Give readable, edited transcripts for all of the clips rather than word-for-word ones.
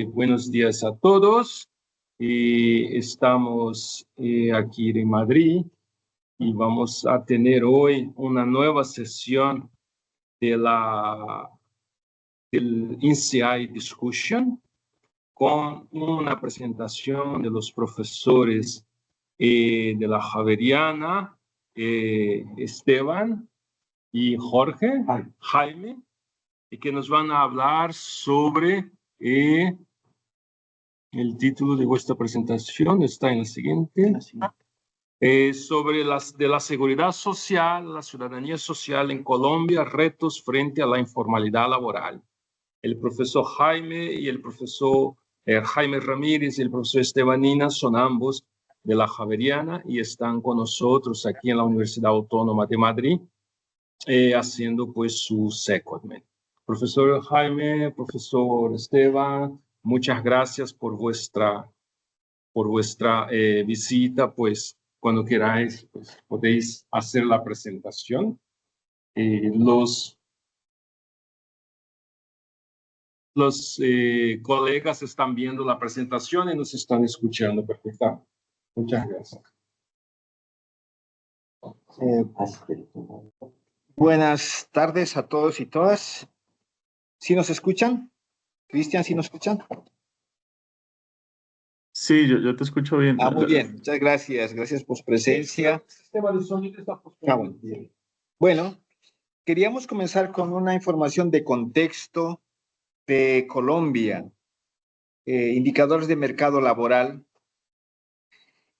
Buenos días a todos. Estamos aquí en Madrid y vamos a tener hoy una nueva sesión del INSEAD Discussion con una presentación de los profesores de la Javeriana, Esteban y Jorge, Jaime, y que nos van a hablar sobre el título de vuestra presentación, está en la siguiente, sobre de la seguridad social, la ciudadanía social en Colombia, retos frente a la informalidad laboral. El profesor Jaime y el profesor Jaime Ramírez y el profesor Estebanina son ambos de la Javeriana y están con nosotros aquí en la Universidad Autónoma de Madrid haciendo pues su secondment. Profesor Jaime, profesor Esteban, muchas gracias por vuestra visita. Pues cuando queráis pues, podéis hacer la presentación. Los colegas están viendo la presentación y nos están escuchando perfectamente. Muchas gracias. Buenas tardes a todos y todas. ¿Sí nos escuchan? Cristian, ¿sí nos escuchan? Sí, yo te escucho bien. Muy bien, muchas gracias. Gracias por su presencia. El sistema de sonido está funcionando. Bueno, queríamos comenzar con una información de contexto de Colombia, indicadores de mercado laboral.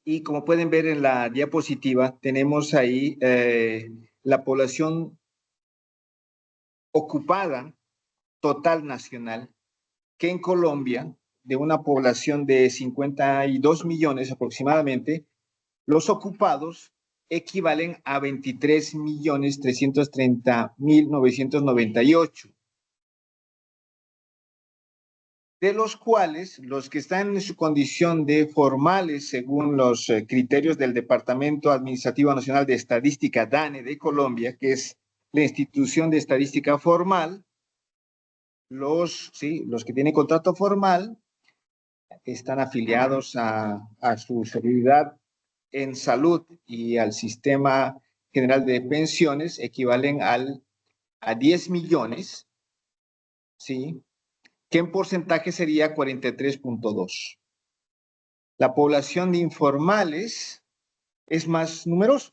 Y como pueden ver en la diapositiva, tenemos ahí la población ocupada total nacional, que en Colombia, de una población de 52 millones aproximadamente, los ocupados equivalen a 23.330.998. De los cuales los que están en su condición de formales según los criterios del Departamento Administrativo Nacional de Estadística, DANE, de Colombia, que es la institución de estadística formal, los que tienen contrato formal están afiliados a su seguridad en salud y al sistema general de pensiones, equivalen a 10 millones, ¿sí? Que en porcentaje sería 43.2. La población de informales es más numerosa,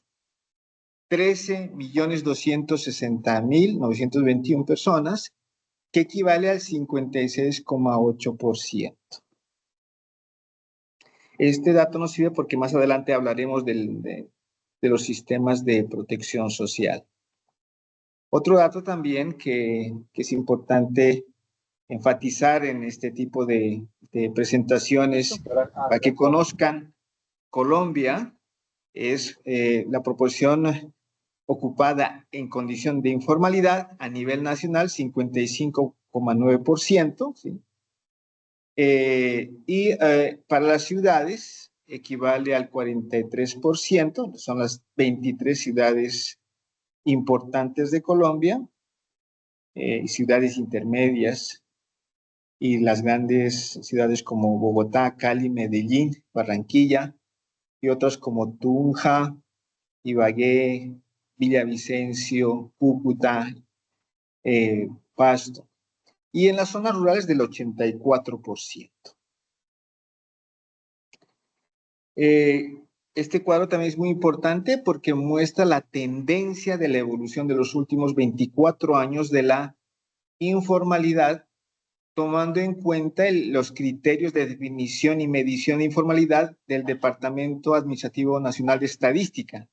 13.260.921 personas, que equivale al 56,8%. Este dato nos sirve porque más adelante hablaremos de los sistemas de protección social. Otro dato también que es importante enfatizar en este tipo de presentaciones para que conozcan Colombia es la proporción ocupada en condición de informalidad a nivel nacional, 55,9%, ¿sí? Para las ciudades equivale al 43%, son las 23 ciudades importantes de Colombia, ciudades intermedias y las grandes ciudades como Bogotá, Cali, Medellín, Barranquilla y otras como Tunja, Ibagué, Villavicencio, Cúcuta, Pasto. Y en las zonas rurales del 84%. Este cuadro también es muy importante porque muestra la tendencia de la evolución de los últimos 24 años de la informalidad, tomando en cuenta los criterios de definición y medición de informalidad del Departamento Administrativo Nacional de Estadística.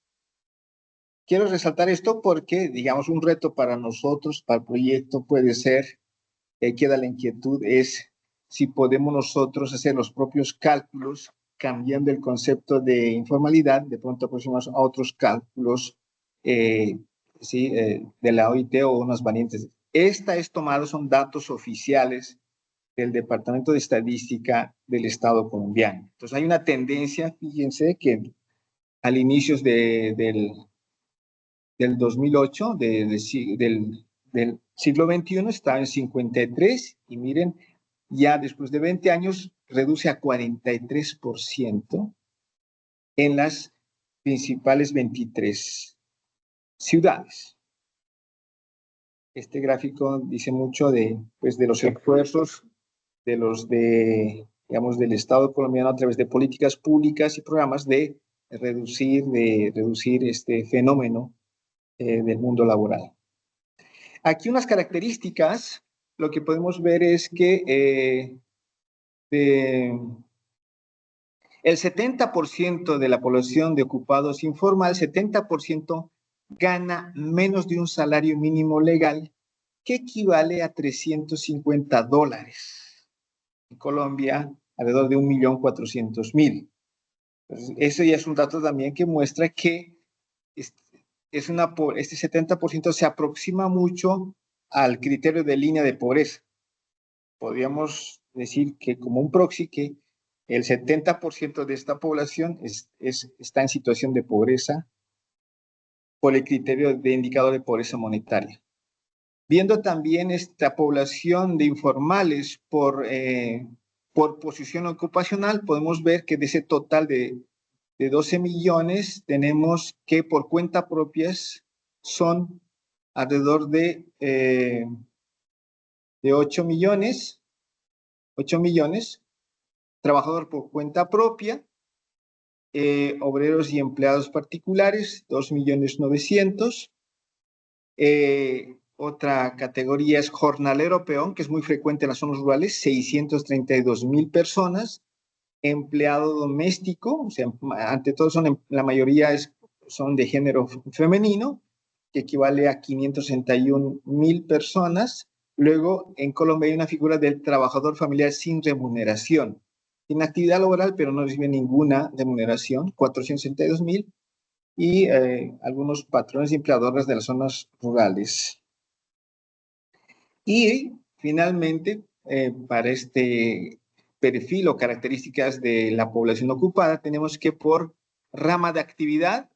Quiero resaltar esto porque, digamos, un reto para nosotros, para el proyecto puede ser, queda la inquietud, es si podemos nosotros hacer los propios cálculos cambiando el concepto de informalidad, de pronto aproximarnos a otros cálculos de la OIT o unas variantes. Son datos oficiales del Departamento de Estadística del Estado colombiano. Entonces hay una tendencia, fíjense, que al inicio del 2008, del siglo XXI, estaba en 53 y miren, ya después de 20 años reduce a 43% en las principales 23 ciudades. Este gráfico dice mucho pues, de los esfuerzos digamos, del Estado colombiano a través de políticas públicas y programas de reducir este fenómeno del mundo laboral. Aquí unas características, lo que podemos ver es que el 70% de la población de ocupados informal, 70% gana menos de un salario mínimo legal, que equivale a $350. En Colombia, alrededor de 1.400.000. Entonces, eso ya es un dato también que muestra que este 70% se aproxima mucho al criterio de línea de pobreza. Podríamos decir que como un proxy que el 70% de esta población está en situación de pobreza por el criterio de indicador de pobreza monetaria. Viendo también esta población de informales por posición ocupacional, podemos ver que de ese total de 12 millones, tenemos que por cuenta propias son alrededor de 8 millones, trabajador por cuenta propia, obreros y empleados particulares, 2.900.000. Otra categoría es jornalero peón, que es muy frecuente en las zonas rurales, 632.000 personas. Empleado doméstico, o sea, ante todo la mayoría son de género femenino, que equivale a 561.000 personas. Luego, en Colombia hay una figura del trabajador familiar sin remuneración. Tiene actividad laboral, pero no recibe ninguna remuneración, 462.000. Y algunos patrones y empleadores de las zonas rurales. Y finalmente, para este perfil o características de la población ocupada, tenemos que por rama de actividad,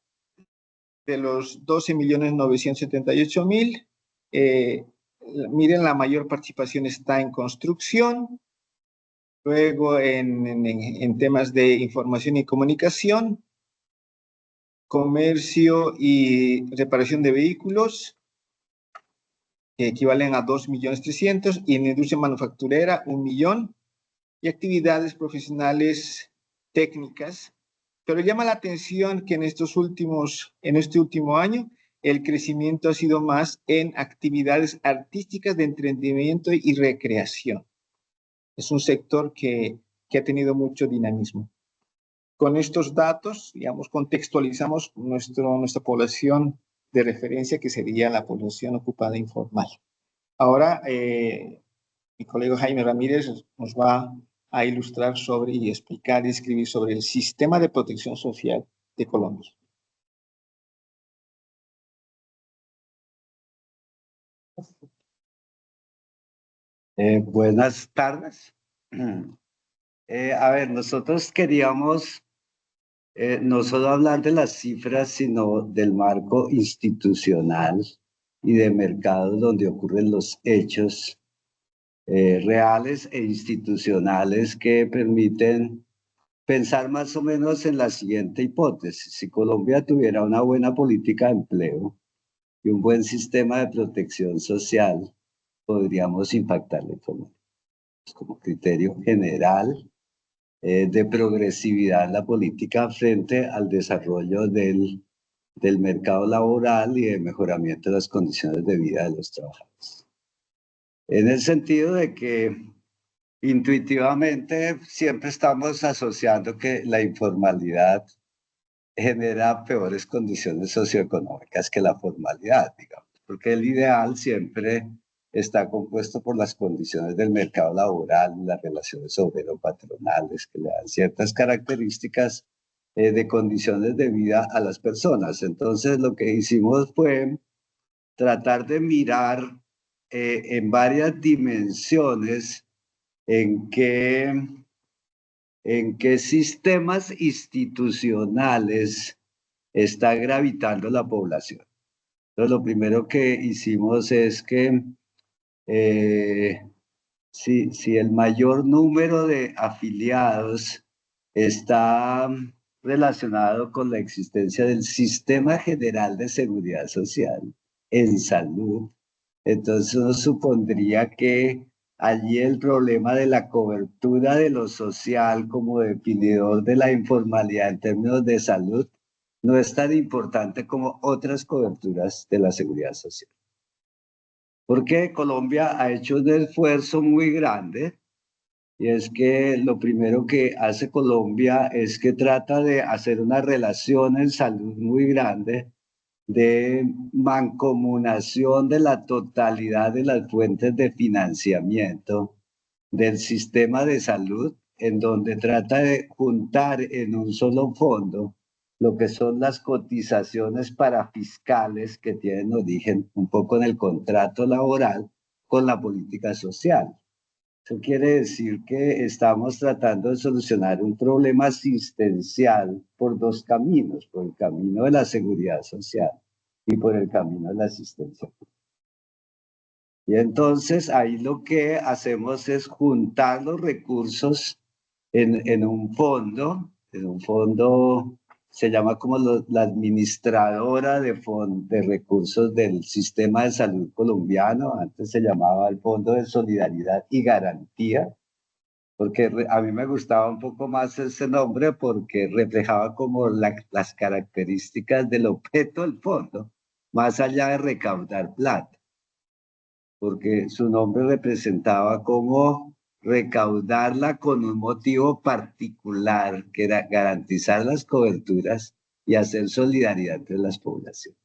de los 12.978.000, miren, la mayor participación está en construcción, luego en temas de información y comunicación, comercio y reparación de vehículos, que equivalen a 2.300.000, y en industria manufacturera 1.000.000, y actividades profesionales técnicas. Pero llama la atención que en este último año, el crecimiento ha sido más en actividades artísticas de entretenimiento y recreación. Es un sector que ha tenido mucho dinamismo. Con estos datos, digamos, contextualizamos nuestra población de referencia, que sería la población ocupada informal. Ahora, mi colega Jaime Ramírez nos va a ilustrar y explicar y escribir sobre el sistema de protección social de Colombia. Buenas tardes. A ver, nosotros queríamos no solo hablar de las cifras, sino del marco institucional y de mercados donde ocurren los hechos reales e institucionales que permiten pensar más o menos en la siguiente hipótesis. Si Colombia tuviera una buena política de empleo y un buen sistema de protección social, podríamos impactar la economía. Como criterio general de progresividad en la política frente al desarrollo del mercado laboral y de mejoramiento de las condiciones de vida de los trabajadores. En el sentido de que intuitivamente siempre estamos asociando que la informalidad genera peores condiciones socioeconómicas que la formalidad, digamos, porque el ideal siempre está compuesto por las condiciones del mercado laboral, las relaciones obrero-patronales que le dan ciertas características de condiciones de vida a las personas. Entonces, lo que hicimos fue tratar de mirar en varias dimensiones en qué sistemas institucionales está gravitando la población. Entonces, lo primero que hicimos es que si el mayor número de afiliados está relacionado con la existencia del Sistema General de Seguridad Social en salud, entonces uno supondría que allí el problema de la cobertura de lo social como definidor de la informalidad en términos de salud no es tan importante como otras coberturas de la seguridad social. Porque Colombia ha hecho un esfuerzo muy grande, y es que lo primero que hace Colombia es que trata de hacer una relación en salud muy grande de mancomunación de la totalidad de las fuentes de financiamiento del sistema de salud, en donde trata de juntar en un solo fondo lo que son las cotizaciones parafiscales que tienen origen un poco en el contrato laboral con la política social. Eso quiere decir que estamos tratando de solucionar un problema asistencial por dos caminos, por el camino de la seguridad social y por el camino de la asistencia. Y entonces ahí lo que hacemos es juntar los recursos en un fondo se llama como la administradora de recursos del sistema de salud colombiano, antes se llamaba el Fondo de Solidaridad y Garantía, porque a mí me gustaba un poco más ese nombre porque reflejaba como las características del objeto del fondo, más allá de recaudar plata, porque su nombre representaba como recaudarla con un motivo particular, que era garantizar las coberturas y hacer solidaridad entre las poblaciones.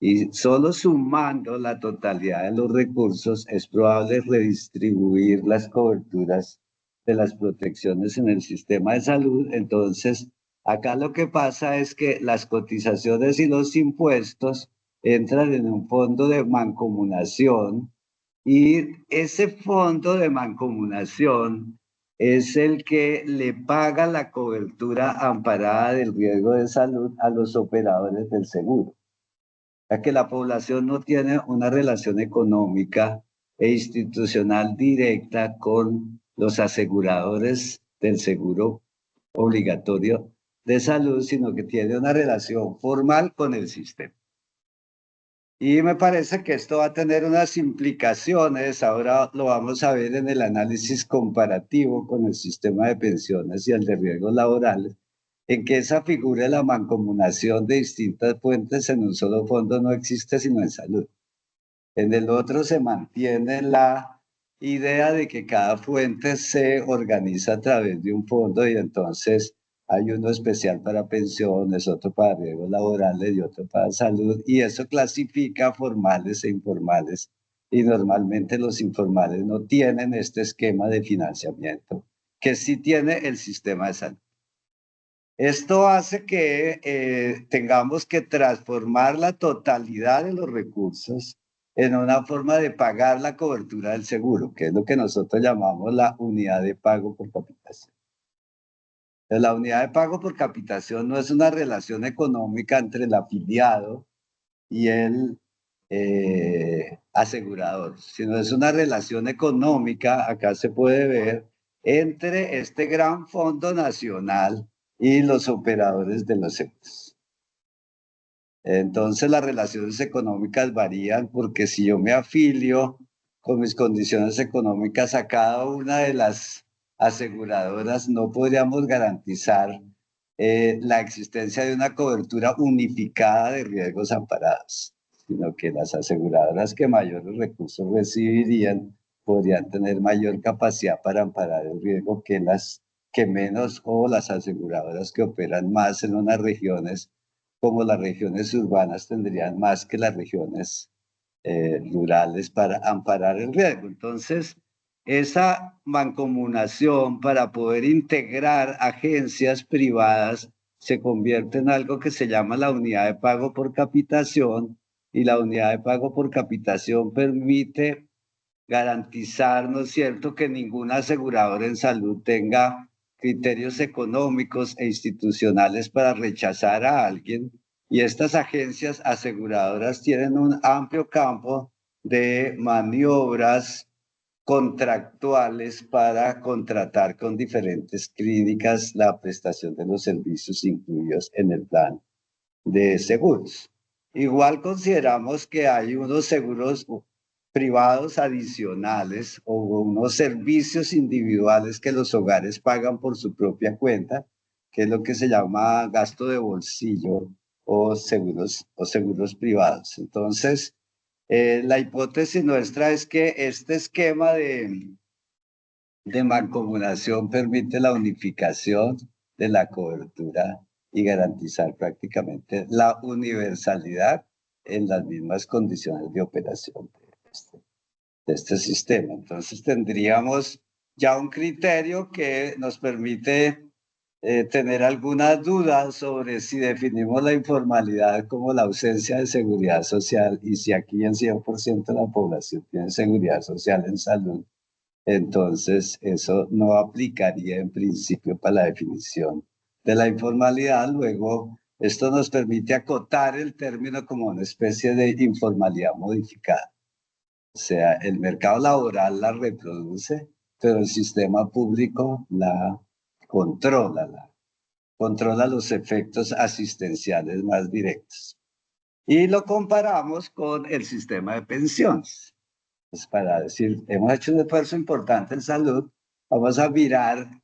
Y solo sumando la totalidad de los recursos es probable redistribuir las coberturas de las protecciones en el sistema de salud. Entonces, acá lo que pasa es que las cotizaciones y los impuestos entran en un fondo de mancomunación y ese fondo de mancomunación es el que le paga la cobertura amparada del riesgo de salud a los operadores del seguro. Ya que la población no tiene una relación económica e institucional directa con los aseguradores del seguro obligatorio de salud, sino que tiene una relación formal con el sistema. Y me parece que esto va a tener unas implicaciones, ahora lo vamos a ver en el análisis comparativo con el sistema de pensiones y el de riesgos laborales, en que esa figura de la mancomunación de distintas fuentes en un solo fondo no existe sino en salud. En el otro se mantiene la idea de que cada fuente se organiza a través de un fondo y entonces hay uno especial para pensiones, otro para riesgos laborales y otro para salud, y eso clasifica formales e informales, y normalmente los informales no tienen este esquema de financiamiento, que sí tiene el sistema de salud. Esto hace que tengamos que transformar la totalidad de los recursos en una forma de pagar la cobertura del seguro, que es lo que nosotros llamamos la unidad de pago por capitación. La unidad de pago por capitación no es una relación económica entre el afiliado y el asegurador, sino es una relación económica, acá se puede ver, entre este gran fondo nacional y los operadores de los seguros. Entonces las relaciones económicas varían porque si yo me afilio con mis condiciones económicas a cada una de las aseguradoras, no podríamos garantizar la existencia de una cobertura unificada de riesgos amparados, sino que las aseguradoras que mayores recursos recibirían podrían tener mayor capacidad para amparar el riesgo que las que menos, o las aseguradoras que operan más en unas regiones como las regiones urbanas tendrían más que las regiones rurales para amparar el riesgo. Entonces, esa mancomunación para poder integrar agencias privadas se convierte en algo que se llama la unidad de pago por capitación, y la unidad de pago por capitación permite garantizar, ¿no es cierto?, que ningún asegurador en salud tenga criterios económicos e institucionales para rechazar a alguien. Y estas agencias aseguradoras tienen un amplio campo de maniobras contractuales para contratar con diferentes clínicas la prestación de los servicios incluidos en el plan de seguros. Igual consideramos que hay unos seguros privados adicionales o unos servicios individuales que los hogares pagan por su propia cuenta, que es lo que se llama gasto de bolsillo o seguros privados. Entonces, la hipótesis nuestra es que este esquema de mancomunación permite la unificación de la cobertura y garantizar prácticamente la universalidad en las mismas condiciones de operación de este sistema. Entonces tendríamos ya un criterio que nos permite tener algunas dudas sobre si definimos la informalidad como la ausencia de seguridad social y si aquí el 100% de la población tiene seguridad social en salud, entonces eso no aplicaría en principio para la definición de la informalidad. Luego, esto nos permite acotar el término como una especie de informalidad modificada. O sea, el mercado laboral la reproduce, pero el sistema público la controla los efectos asistenciales más directos. Y lo comparamos con el sistema de pensiones. Pues para decir, hemos hecho un esfuerzo importante en salud, vamos a mirar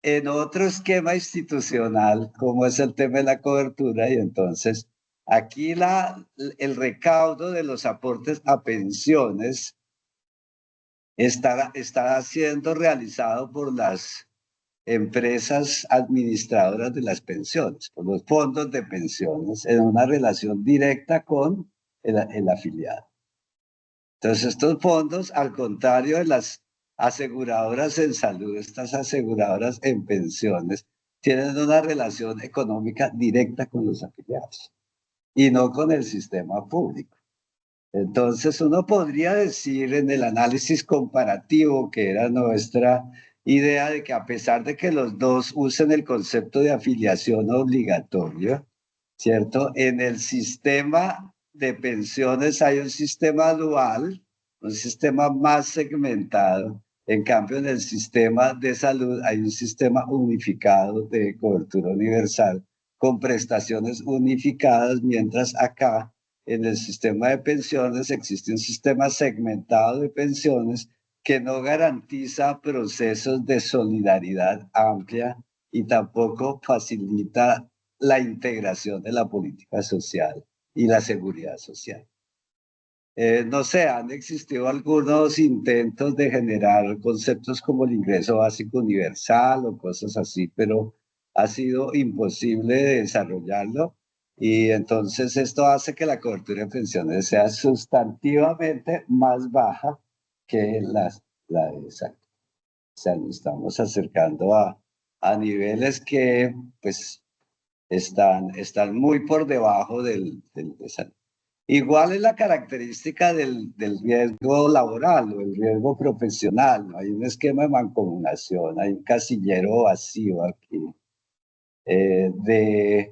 en otro esquema institucional cómo es el tema de la cobertura y entonces aquí el recaudo de los aportes a pensiones está siendo realizado por las empresas administradoras de las pensiones, por los fondos de pensiones, en una relación directa con el afiliado. Entonces, estos fondos, al contrario de las aseguradoras en salud, estas aseguradoras en pensiones, tienen una relación económica directa con los afiliados y no con el sistema público. Entonces, uno podría decir en el análisis comparativo, que era nuestra idea de que a pesar de que los dos usen el concepto de afiliación obligatoria, ¿cierto? En el sistema de pensiones hay un sistema dual, un sistema más segmentado. En cambio, en el sistema de salud hay un sistema unificado de cobertura universal con prestaciones unificadas, mientras acá en el sistema de pensiones existe un sistema segmentado de pensiones que no garantiza procesos de solidaridad amplia y tampoco facilita la integración de la política social y la seguridad social. No sé, han existido algunos intentos de generar conceptos como el ingreso básico universal o cosas así, pero ha sido imposible desarrollarlo y entonces esto hace que la cobertura de pensiones sea sustantivamente más baja que la de salud. O sea, nos estamos acercando a niveles que pues están muy por debajo del de salud. Igual es la característica del riesgo laboral o el riesgo profesional. ¿No? Hay un esquema de mancomunación, hay un casillero vacío aquí de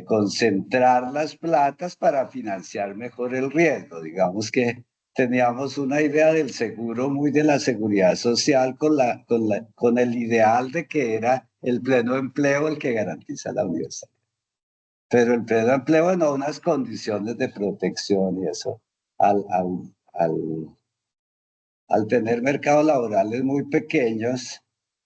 concentrar las platas para financiar mejor el riesgo. Digamos que teníamos una idea del seguro muy de la seguridad social con el ideal de que era el pleno empleo el que garantiza la universalidad. Pero el pleno empleo en unas condiciones de protección y eso, al tener mercados laborales muy pequeños,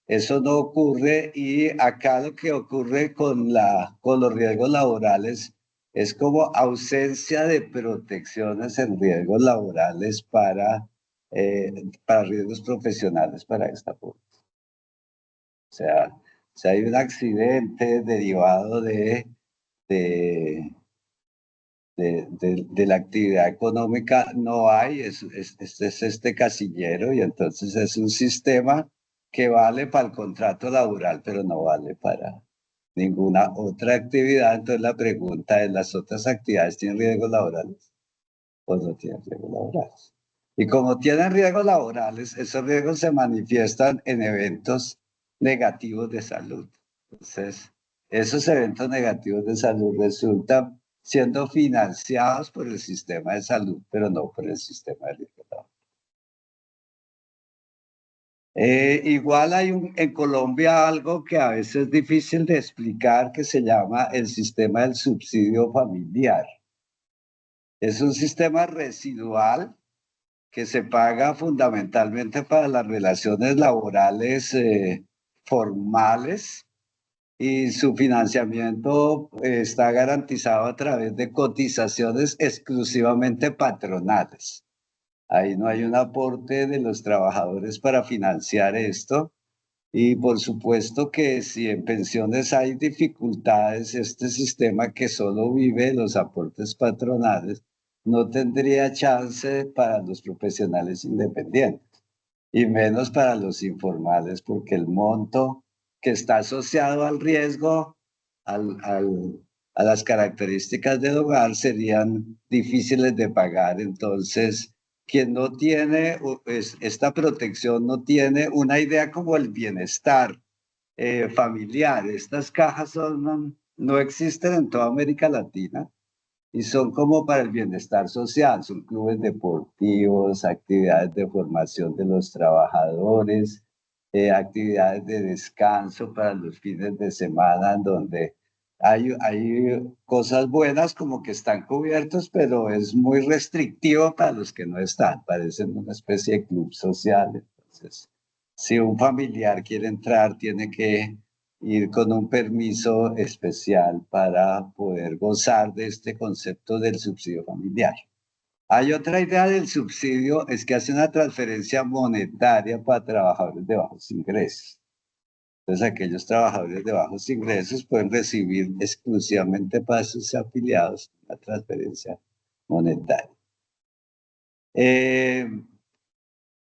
eso no ocurre y acá lo que ocurre con los riesgos laborales es como ausencia de protecciones en riesgos laborales para riesgos profesionales para esta población. O sea, si hay un accidente derivado de la actividad económica, no hay, es este casillero y entonces es un sistema que vale para el contrato laboral, pero no vale para ninguna otra actividad. Entonces la pregunta es, ¿las otras actividades tienen riesgos laborales o no tienen riesgos laborales? Y como tienen riesgos laborales, esos riesgos se manifiestan en eventos negativos de salud. Entonces, esos eventos negativos de salud resultan siendo financiados por el sistema de salud, pero no por el sistema de riesgo laboral. Igual hay en Colombia algo que a veces es difícil de explicar que se llama el sistema del subsidio familiar. Es un sistema residual que se paga fundamentalmente para las relaciones laborales formales y su financiamiento está garantizado a través de cotizaciones exclusivamente patronales. Ahí no hay un aporte de los trabajadores para financiar esto. Y por supuesto que si en pensiones hay dificultades, este sistema que solo vive de los aportes patronales no tendría chance para los profesionales independientes y menos para los informales, porque el monto que está asociado al riesgo, a las características del hogar serían difíciles de pagar. Entonces, quien no tiene esta protección no tiene una idea como el bienestar familiar. Estas cajas no existen en toda América Latina y son como para el bienestar social. Son clubes deportivos, actividades de formación de los trabajadores, actividades de descanso para los fines de semana, en donde hay cosas buenas como que están cubiertos, pero es muy restrictivo para los que no están. Parecen una especie de club social. Entonces, si un familiar quiere entrar, tiene que ir con un permiso especial para poder gozar de este concepto del subsidio familiar. Hay otra idea del subsidio, es que hace una transferencia monetaria para trabajadores de bajos ingresos. Entonces, aquellos trabajadores de bajos ingresos pueden recibir exclusivamente para sus afiliados una transferencia monetaria.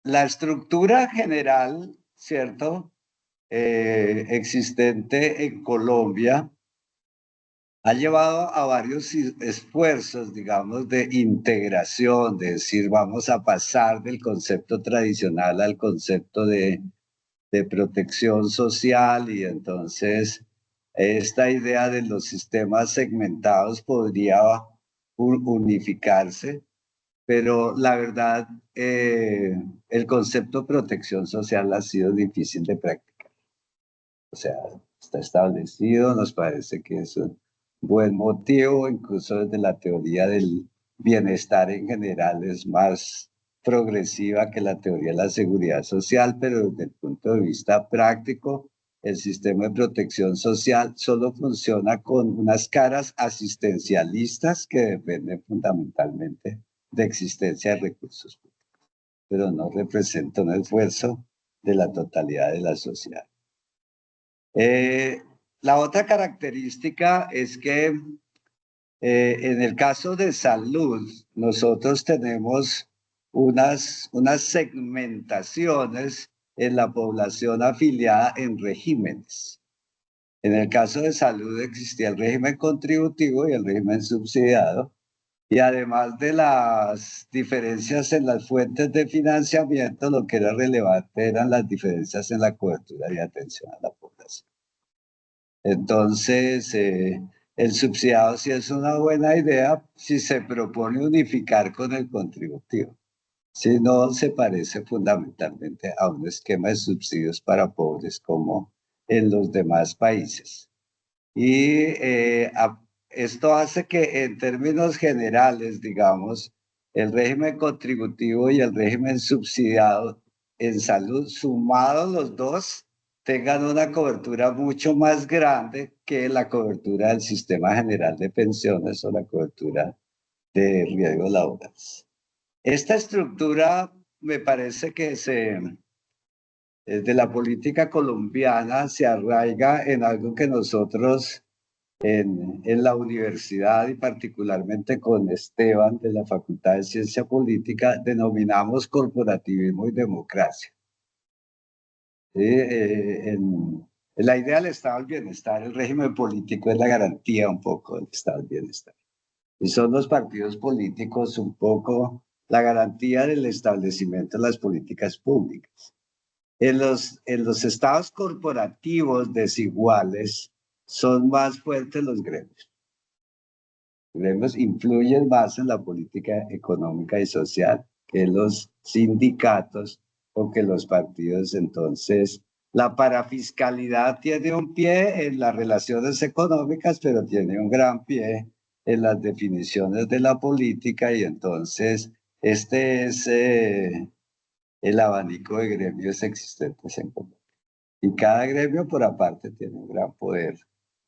La estructura general, ¿cierto? Existente en Colombia ha llevado a varios esfuerzos, digamos, de integración, de decir, vamos a pasar del concepto tradicional al concepto de protección social, y entonces esta idea de los sistemas segmentados podría unificarse, pero la verdad, el concepto de protección social ha sido difícil de practicar. O sea, está establecido, nos parece que es un buen motivo, incluso desde la teoría del bienestar en general es más progresiva que la teoría de la seguridad social, pero desde el punto de vista práctico, el sistema de protección social solo funciona con unas caras asistencialistas que dependen fundamentalmente de existencia de recursos públicos, pero no representa un esfuerzo de la totalidad de la sociedad. La otra característica es que en el caso de salud, nosotros tenemos unas segmentaciones en la población afiliada en regímenes. En el caso de salud existía el régimen contributivo y el régimen subsidiado, y además de las diferencias en las fuentes de financiamiento, lo que era relevante eran las diferencias en la cobertura y atención a la población. Entonces, el subsidiado sí es una buena idea si se propone unificar con el contributivo. Si no, se parece fundamentalmente a un esquema de subsidios para pobres como en los demás países. Y esto hace que en términos generales, digamos, el régimen contributivo y el régimen subsidiado en salud, sumados los dos, tengan una cobertura mucho más grande que la cobertura del sistema general de pensiones o la cobertura de riesgos laborales. Esta estructura me parece que desde la política colombiana se arraiga en algo que nosotros en la universidad y particularmente con Esteban de la Facultad de Ciencia Política denominamos corporativismo y democracia. En la idea del estado del bienestar, el régimen político es la garantía un poco del estado del bienestar. Y son los partidos políticos un poco la garantía del establecimiento de las políticas públicas. En los estados corporativos desiguales son más fuertes los gremios. Los gremios influyen más en la política económica y social que los sindicatos o que los partidos. Entonces, la parafiscalidad tiene un pie en las relaciones económicas, pero tiene un gran pie en las definiciones de la política, y entonces este es el abanico de gremios existentes en Colombia. Y cada gremio por aparte tiene un gran poder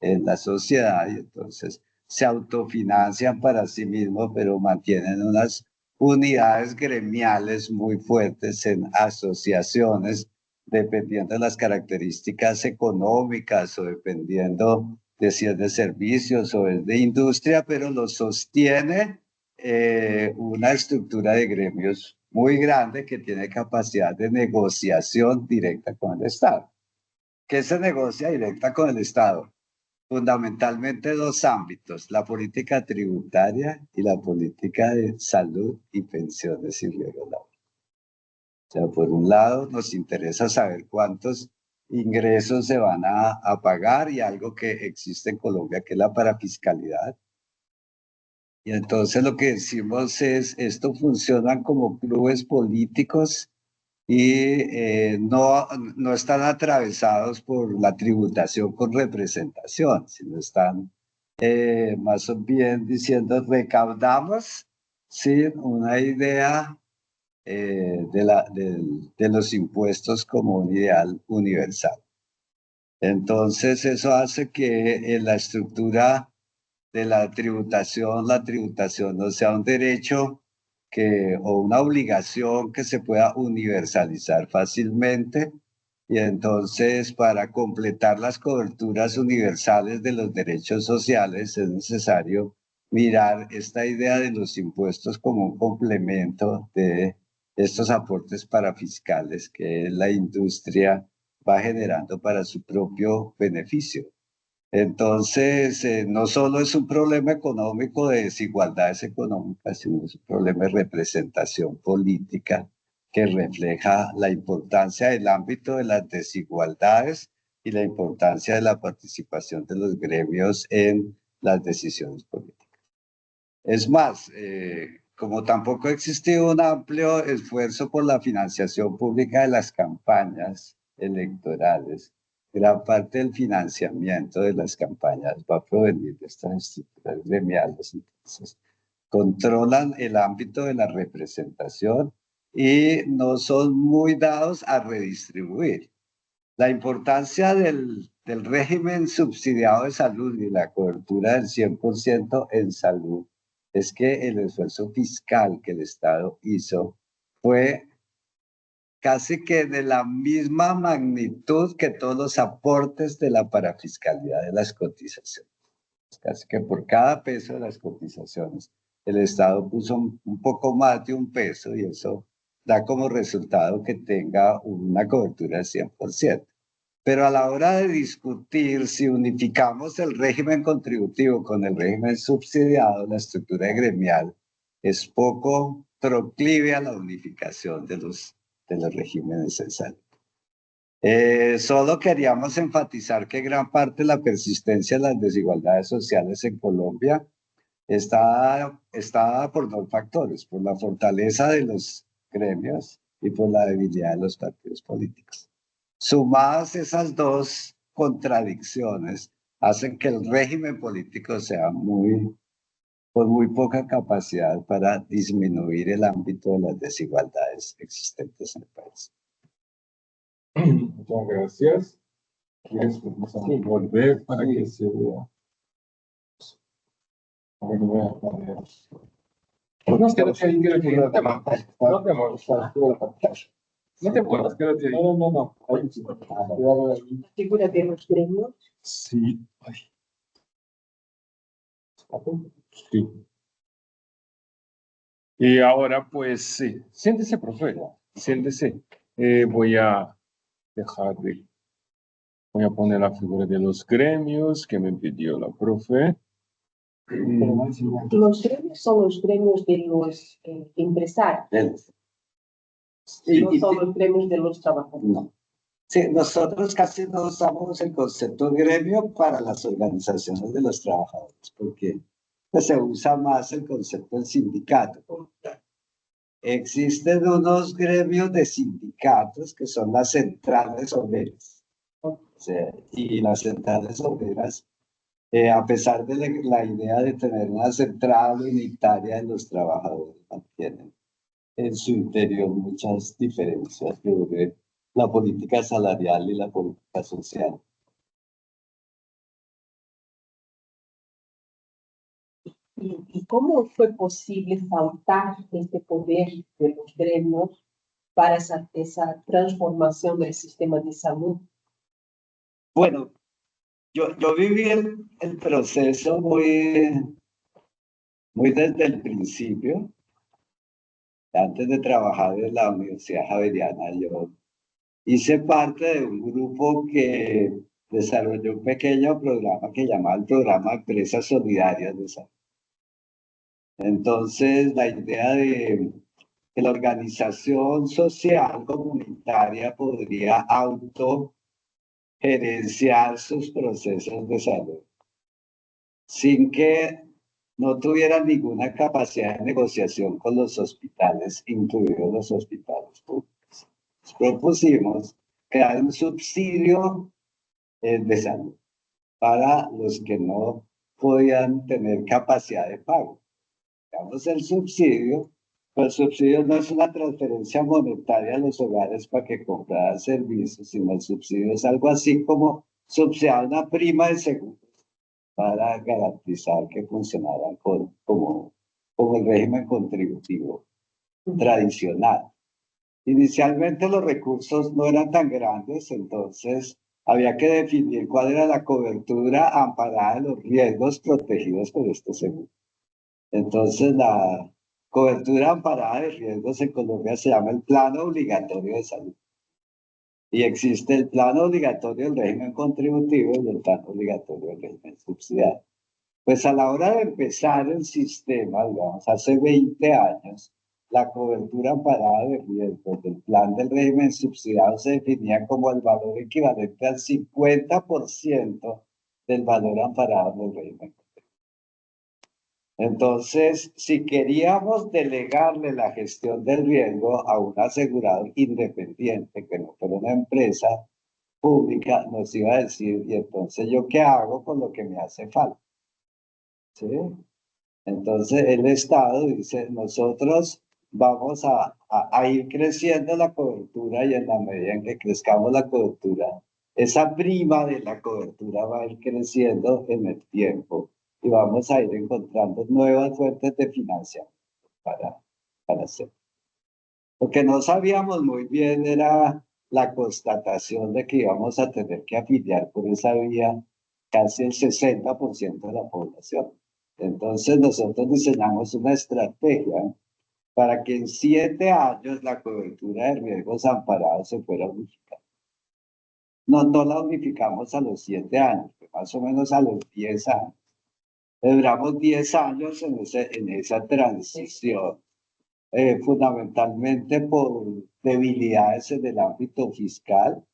en la sociedad, y entonces se autofinancian para sí mismos, pero mantienen unas unidades gremiales muy fuertes en asociaciones, dependiendo de las características económicas o dependiendo de si es de servicios o es de industria, pero lo sostiene una estructura de gremios muy grande que tiene capacidad de negociación directa con el Estado. ¿Qué se negocia directa con el Estado? Fundamentalmente dos ámbitos: la política tributaria y la política de salud y pensiones y riesgos laborales. O sea, por un lado nos interesa saber cuántos ingresos se van a pagar, y algo que existe en Colombia que es la parafiscalidad. Y entonces lo que decimos es, esto funcionan como clubes políticos y no están atravesados por la tributación con representación, sino están más bien diciendo, recaudamos sin una idea de los impuestos como un ideal universal. Entonces eso hace que en la estructura de la tributación no sea un derecho o una obligación que se pueda universalizar fácilmente, y entonces para completar las coberturas universales de los derechos sociales es necesario mirar esta idea de los impuestos como un complemento de estos aportes parafiscales que la industria va generando para su propio beneficio. Entonces, no solo es un problema económico de desigualdades económicas, sino es un problema de representación política que refleja la importancia del ámbito de las desigualdades y la importancia de la participación de los gremios en las decisiones políticas. Es más, como tampoco ha existido un amplio esfuerzo por la financiación pública de las campañas electorales, gran parte del financiamiento de las campañas va a provenir de estas estructuras gremiales. Entonces, controlan el ámbito de la representación y no son muy dados a redistribuir. La importancia del régimen subsidiado de salud y la cobertura del 100% en salud es que el esfuerzo fiscal que el Estado hizo fue casi que de la misma magnitud que todos los aportes de la parafiscalidad de las cotizaciones. Casi que por cada peso de las cotizaciones, el Estado puso un poco más de un peso, y eso da como resultado que tenga una cobertura del 100%. Pero a la hora de discutir si unificamos el régimen contributivo con el régimen subsidiado, la estructura gremial es poco proclive a la unificación de los regímenes en salud. Solo queríamos enfatizar que gran parte de la persistencia de las desigualdades sociales en Colombia está por dos factores: por la fortaleza de los gremios y por la debilidad de los partidos políticos. Sumadas esas dos contradicciones hacen que el régimen político sea con muy poca capacidad para disminuir el ámbito de las desigualdades existentes en el país. Muchas gracias. ¿Quieres volver para que se vea? Voy a poner. No, quédate ahí, no te muevas. No te muevas. No te muevas, quédate ahí. No. ¿Figura de los gremios? Sí. Ay. Sí. Y ahora, pues, sí. Siéntese, profe. Siéntese. Voy a poner la figura de los gremios que me pidió la profe. Los gremios son los gremios de los empresarios. No son los gremios de los trabajadores. No. Sí, nosotros casi no usamos el concepto de gremio para las organizaciones de los trabajadores, porque se usa más el concepto del sindicato. existen unos gremios de sindicatos que son las centrales obreras. O sea, y las centrales obreras, a pesar de la idea de tener una central unitaria de los trabajadores, mantienen en su interior muchas diferencias sobre la política salarial y la política social. ¿Y cómo fue posible faltar este poder de los gremios para esa transformación del sistema de salud? Bueno, yo viví el proceso muy desde el principio. Antes de trabajar en la Universidad Javeriana, yo hice parte de un grupo que desarrolló un pequeño programa que llamaba el Programa Empresas Solidarias de Salud. Entonces, la idea de que la organización social comunitaria podría autogerenciar sus procesos de salud sin que no tuvieran ninguna capacidad de negociación con los hospitales, incluidos los hospitales públicos. Propusimos crear un subsidio de salud para los que no podían tener capacidad de pago. Damos el subsidio, pero el subsidio no es una transferencia monetaria a los hogares para que compraran servicios, sino el subsidio es algo así como subsidiar una prima de seguro para garantizar que funcionaran como el régimen contributivo tradicional. Inicialmente los recursos no eran tan grandes, entonces había que definir cuál era la cobertura amparada de los riesgos protegidos por este seguro. Entonces la cobertura amparada de riesgos en Colombia se llama el Plano Obligatorio de Salud. Y existe el Plano Obligatorio del Régimen Contributivo y el Plano Obligatorio del Régimen Subsidiario. Pues a la hora de empezar el sistema, digamos, hace 20 años, la cobertura amparada de riesgos del plan del régimen subsidiado se definía como el valor equivalente al 50% del valor amparado del régimen. Entonces, si queríamos delegarle la gestión del riesgo a un asegurador independiente, que no fuera una empresa pública, nos iba a decir, ¿y entonces yo qué hago con lo que me hace falta? ¿Sí? Entonces el Estado dice, nosotros vamos a ir creciendo la cobertura y en la medida en que crezcamos la cobertura, esa prima de la cobertura va a ir creciendo en el tiempo y vamos a ir encontrando nuevas fuentes de financiamiento para hacer. Lo que no sabíamos muy bien era la constatación de que íbamos a tener que afiliar por esa vía casi el 60% de la población. Entonces nosotros diseñamos una estrategia para que en 7 años la cobertura de riesgos amparados se fuera unificando. No la unificamos a los 7 años, más o menos a los 10 años. Duramos 10 años en esa transición, fundamentalmente por debilidades en el ámbito fiscal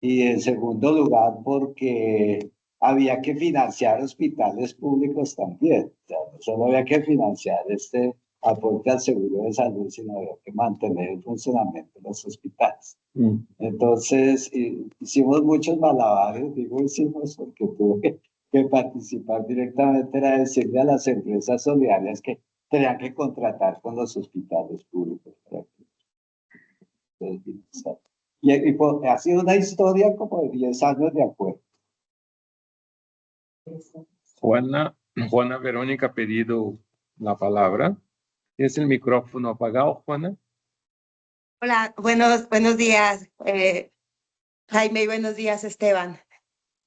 y en segundo lugar porque había que financiar hospitales públicos también. O sea, no solo había que financiar este aporte al seguro de salud, sino había que mantener el funcionamiento de los hospitales. Entonces, hicimos muchos malabares, digo hicimos porque tuve que participar directamente, era decirle a las empresas solidarias que tenían que contratar con los hospitales públicos. Y ha sido una historia como de 10 años de acuerdo. Juana Verónica ha pedido la palabra. ¿Tienes el micrófono apagado, Juana? Hola, buenos días, Jaime, y buenos días, Esteban.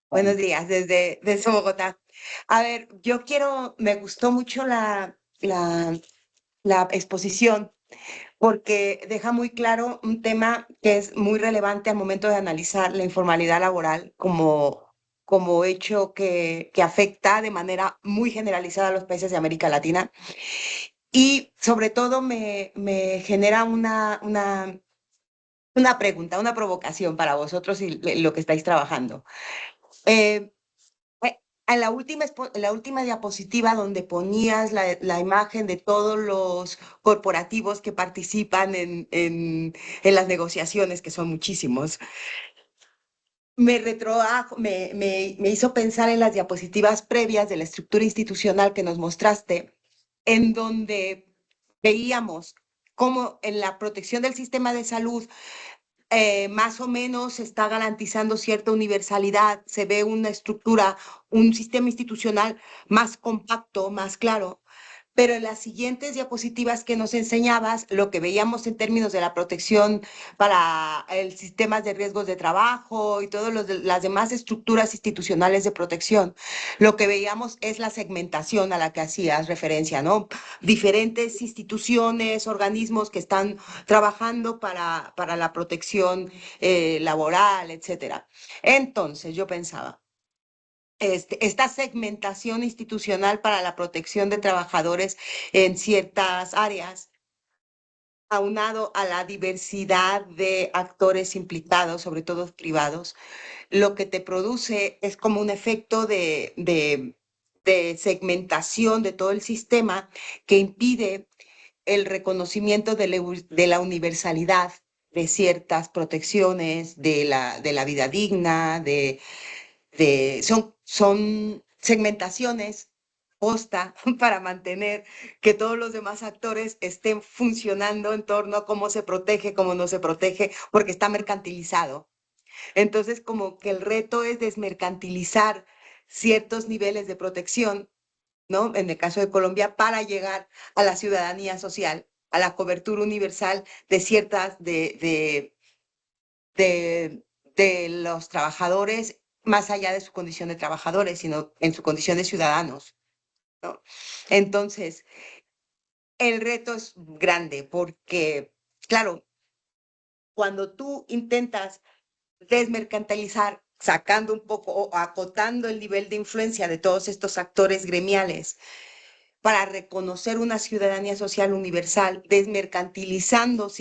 Buenos días desde Bogotá. A ver, me gustó mucho la exposición porque deja muy claro un tema que es muy relevante al momento de analizar la informalidad laboral como hecho que afecta de manera muy generalizada a los países de América Latina. Y sobre todo me genera una pregunta, una provocación para vosotros y lo que estáis trabajando. En la última diapositiva donde ponías la imagen de todos los corporativos que participan en las negociaciones, que son muchísimos, me hizo pensar en las diapositivas previas de la estructura institucional que nos mostraste, en donde veíamos cómo en la protección del sistema de salud más o menos se está garantizando cierta universalidad, se ve una estructura, un sistema institucional más compacto, más claro. Pero en las siguientes diapositivas que nos enseñabas, lo que veíamos en términos de la protección para el sistema de riesgos de trabajo y todas las demás estructuras institucionales de protección, lo que veíamos es la segmentación a la que hacías referencia, ¿no? Diferentes instituciones, organismos que están trabajando para la protección laboral, etcétera. Entonces, yo pensaba, esta segmentación institucional para la protección de trabajadores en ciertas áreas, aunado a la diversidad de actores implicados, sobre todo privados, lo que te produce es como un efecto de segmentación de todo el sistema que impide el reconocimiento de la universalidad de ciertas protecciones, de la vida digna, son segmentaciones posta para mantener que todos los demás actores estén funcionando en torno a cómo se protege, cómo no se protege, porque está mercantilizado. Entonces, como que el reto es desmercantilizar ciertos niveles de protección, ¿no? En el caso de Colombia, para llegar a la ciudadanía social, a la cobertura universal de ciertas, de los trabajadores, más allá de su condición de trabajadores, sino en su condición de ciudadanos, ¿no? Entonces, el reto es grande porque, claro, cuando tú intentas desmercantilizar, sacando un poco o acotando el nivel de influencia de todos estos actores gremiales para reconocer una ciudadanía social universal, desmercantilizando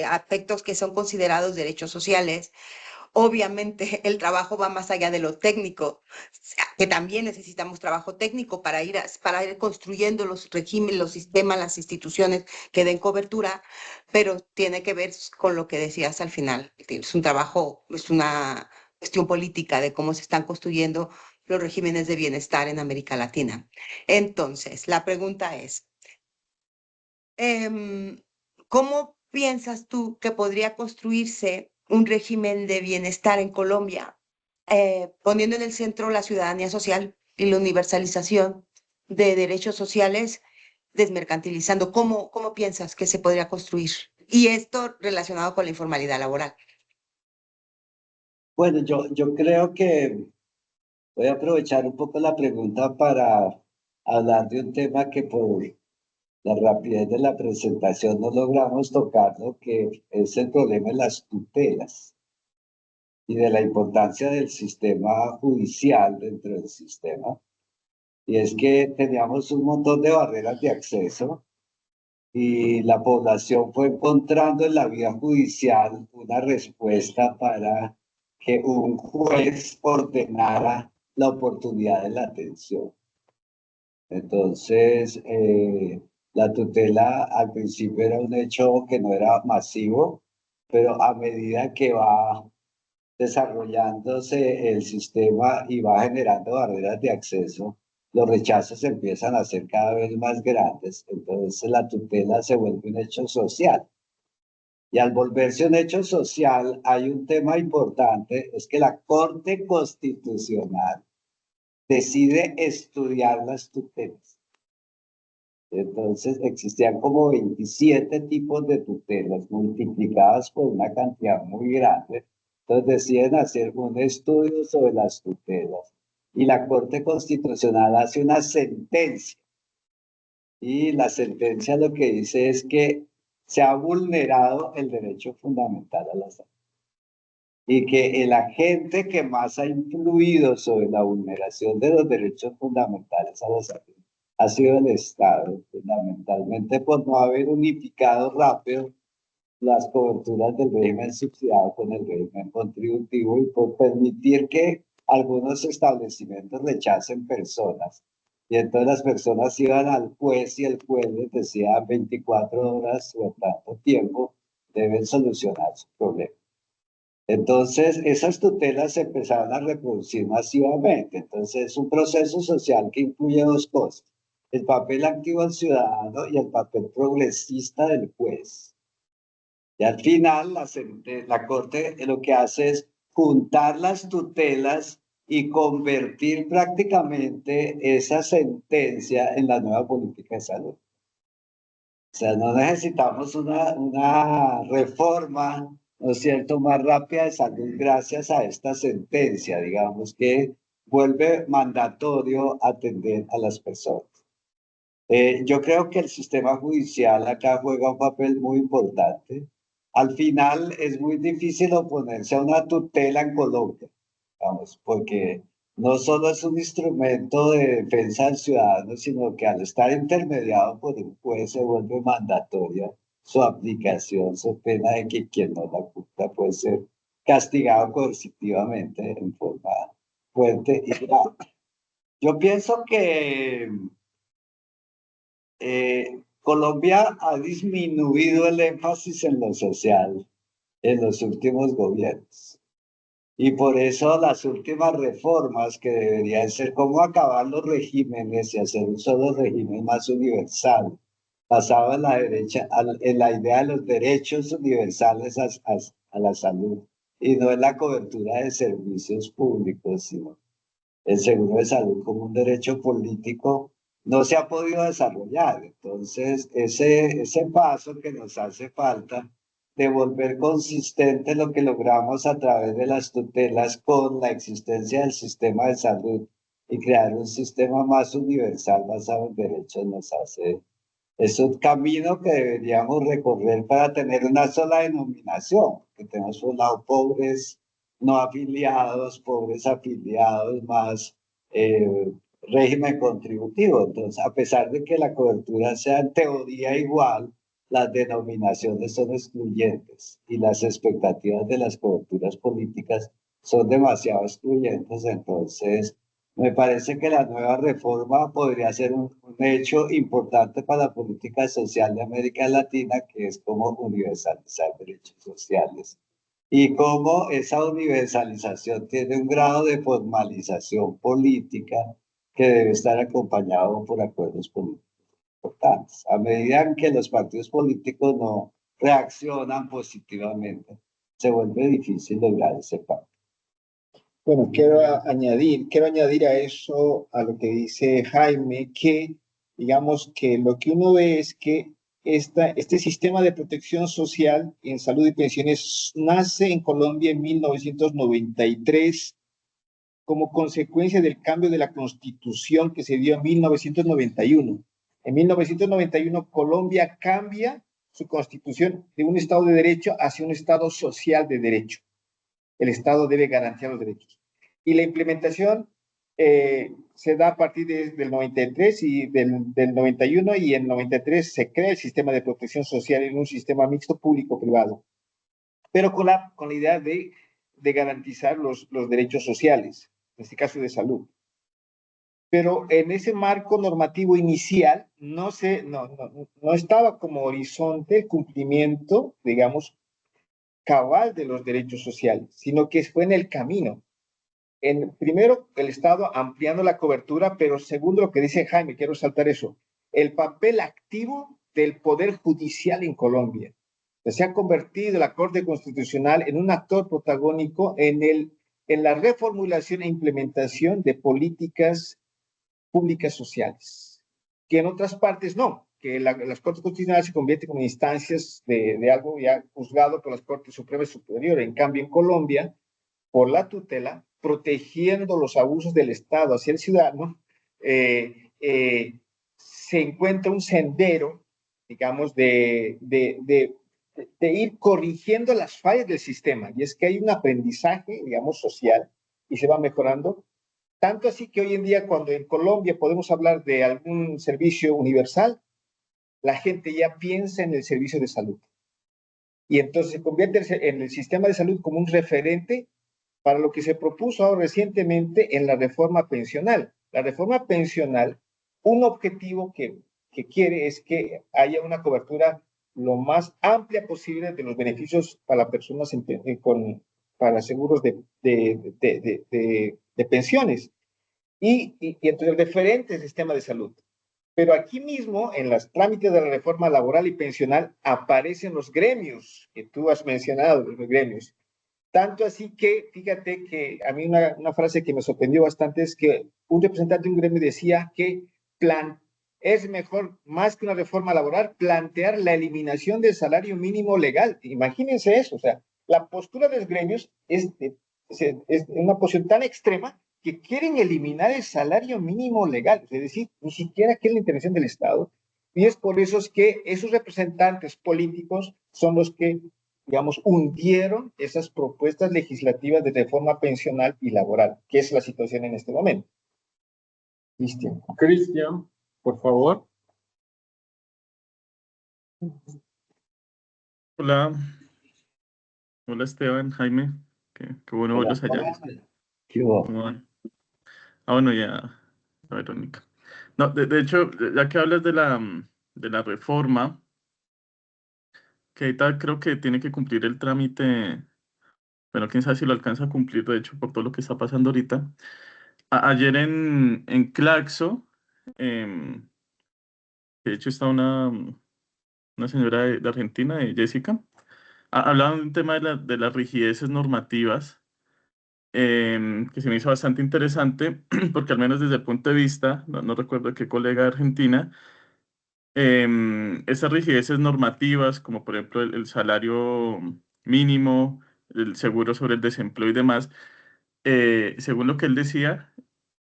aspectos que son considerados derechos sociales, obviamente el trabajo va más allá de lo técnico, que también necesitamos trabajo técnico para ir construyendo los regímenes, los sistemas, las instituciones que den cobertura, pero tiene que ver con lo que decías al final. Es un trabajo, es una cuestión política de cómo se están construyendo los regímenes de bienestar en América Latina. Entonces, la pregunta es, ¿cómo piensas tú que podría construirse un régimen de bienestar en Colombia, poniendo en el centro la ciudadanía social y la universalización de derechos sociales, desmercantilizando? ¿Cómo piensas que se podría construir? Y esto relacionado con la informalidad laboral. Bueno, yo creo que voy a aprovechar un poco la pregunta para hablar de un tema que por la rapidez de la presentación no logramos tocarlo, que es el problema de las tutelas y de la importancia del sistema judicial dentro del sistema. Y es que teníamos un montón de barreras de acceso y la población fue encontrando en la vía judicial una respuesta para que un juez ordenara la oportunidad de la atención. Entonces, la tutela al principio era un hecho que no era masivo, pero a medida que va desarrollándose el sistema y va generando barreras de acceso, los rechazos empiezan a ser cada vez más grandes. Entonces, la tutela se vuelve un hecho social. Y al volverse un hecho social, hay un tema importante, es que la Corte Constitucional decide estudiar las tutelas. Entonces existían como 27 tipos de tutelas multiplicadas por una cantidad muy grande. Entonces deciden hacer un estudio sobre las tutelas y la Corte Constitucional hace una sentencia. Y la sentencia lo que dice es que se ha vulnerado el derecho fundamental a la salud y que el agente que más ha influido sobre la vulneración de los derechos fundamentales a la salud ha sido el Estado, fundamentalmente por no haber unificado rápido las coberturas del régimen subsidiado con el régimen contributivo y por permitir que algunos establecimientos rechacen personas. Y entonces las personas iban al juez y el juez les decía 24 horas o tanto tiempo deben solucionar su problema. Entonces, esas tutelas se empezaron a reproducir masivamente. Entonces, es un proceso social que incluye dos cosas: el papel activo del ciudadano y el papel progresista del juez. Y al final, la Corte lo que hace es juntar las tutelas y convertir prácticamente esa sentencia en la nueva política de salud. O sea, no necesitamos una reforma, ¿no es cierto?, más rápida de salud gracias a esta sentencia, digamos, que vuelve mandatorio atender a las personas. Yo creo que el sistema judicial acá juega un papel muy importante. Al final es muy difícil oponerse a una tutela en Colombia, vamos, porque no solo es un instrumento de defensa del ciudadano, sino que al estar intermediado por un juez se vuelve mandatoria su aplicación, so pena de que quien no la cumpla puede ser castigado coercitivamente en forma fuerte y grave. Yo pienso que Colombia ha disminuido el énfasis en lo social en los últimos gobiernos. Y por eso las últimas reformas que deberían ser cómo acabar los regímenes y hacer un solo régimen más universal, basado en la derecha, en la idea de los derechos universales a la salud, y no en la cobertura de servicios públicos, sino el seguro de salud como un derecho político, no se ha podido desarrollar. Entonces, ese paso que nos hace falta de volver consistente lo que logramos a través de las tutelas con la existencia del sistema de salud y crear un sistema más universal basado en derechos nos hace. Es un camino que deberíamos recorrer para tener una sola denominación, que tenemos un lado pobres no afiliados, pobres afiliados, más régimen contributivo. Entonces, a pesar de que la cobertura sea en teoría igual, las denominaciones son excluyentes y las expectativas de las coberturas políticas son demasiado excluyentes. Entonces, me parece que la nueva reforma podría ser un hecho importante para la política social de América Latina, que es como universalizar derechos sociales. Y cómo esa universalización tiene un grado de formalización política que debe estar acompañado por acuerdos políticos importantes. A medida en que los partidos políticos no reaccionan positivamente, se vuelve difícil lograr ese pacto. Bueno, quiero añadir a eso, a lo que dice Jaime, que digamos que lo que uno ve es que este sistema de protección social en salud y pensiones nace en Colombia en 1993 como consecuencia del cambio de la Constitución que se dio en 1991. En 1991 Colombia cambia su Constitución de un Estado de Derecho hacia un Estado social de derecho. El Estado debe garantizar los derechos. Y la implementación se da a partir del 93 y del 91, y en 93 se crea el sistema de protección social en un sistema mixto público-privado, pero con la idea de garantizar los derechos sociales, en este caso de salud. Pero en ese marco normativo inicial no estaba como horizonte el cumplimiento, digamos, cabal de los derechos sociales, sino que fue en el camino. Primero, el Estado ampliando la cobertura, pero segundo, lo que dice Jaime, quiero saltar eso, el papel activo del Poder Judicial en Colombia. Se ha convertido la Corte Constitucional en un actor protagónico en la reformulación e implementación de políticas públicas sociales, que en otras partes no, que las Cortes Constitucionales se convierten como instancias de algo ya juzgado por las Cortes Suprema y Superior. En cambio, en Colombia, por la tutela, protegiendo los abusos del Estado hacia el ciudadano, se encuentra un sendero, digamos, de ir corrigiendo las fallas del sistema. Y es que hay un aprendizaje, digamos, social, y se va mejorando. Tanto así que hoy en día, cuando en Colombia podemos hablar de algún servicio universal, la gente ya piensa en el servicio de salud. Y entonces se convierte en el sistema de salud como un referente para lo que se propuso ahora recientemente en la reforma pensional. La reforma pensional, un objetivo que quiere es que haya una cobertura lo más amplia posible de los beneficios para personas para seguros de pensiones y entre el diferente sistema de salud. Pero aquí mismo, en los trámites de la reforma laboral y pensional, aparecen los gremios que tú has mencionado, los gremios. Tanto así que, fíjate que a mí una frase que me sorprendió bastante es que un representante de un gremio decía que es mejor, más que una reforma laboral, plantear la eliminación del salario mínimo legal. Imagínense eso, o sea, la postura de los gremios es una posición tan extrema que quieren eliminar el salario mínimo legal, es decir, ni siquiera quieren la intervención del Estado. Y es por eso que esos representantes políticos son los que, digamos, hundieron esas propuestas legislativas de reforma pensional y laboral, que es la situación en este momento. Cristian, por favor. Hola. Hola Esteban, Jaime. Qué bueno verlos allá. ¿Qué hubo? ¿Cómo van? Bueno, ya, Verónica. No, de hecho, ya que hablas de la reforma, que ahorita creo que tiene que cumplir el trámite, bueno, quién sabe si lo alcanza a cumplir, de hecho, por todo lo que está pasando ahorita. Ayer en Claxo, em, de hecho está una señora de Argentina, Jessica, hablaba de un tema de las rigideces normativas, que se me hizo bastante interesante, porque al menos desde el punto de vista, no recuerdo qué colega de Argentina, esas rigideces normativas, como por ejemplo el salario mínimo, el seguro sobre el desempleo y demás, según lo que él decía,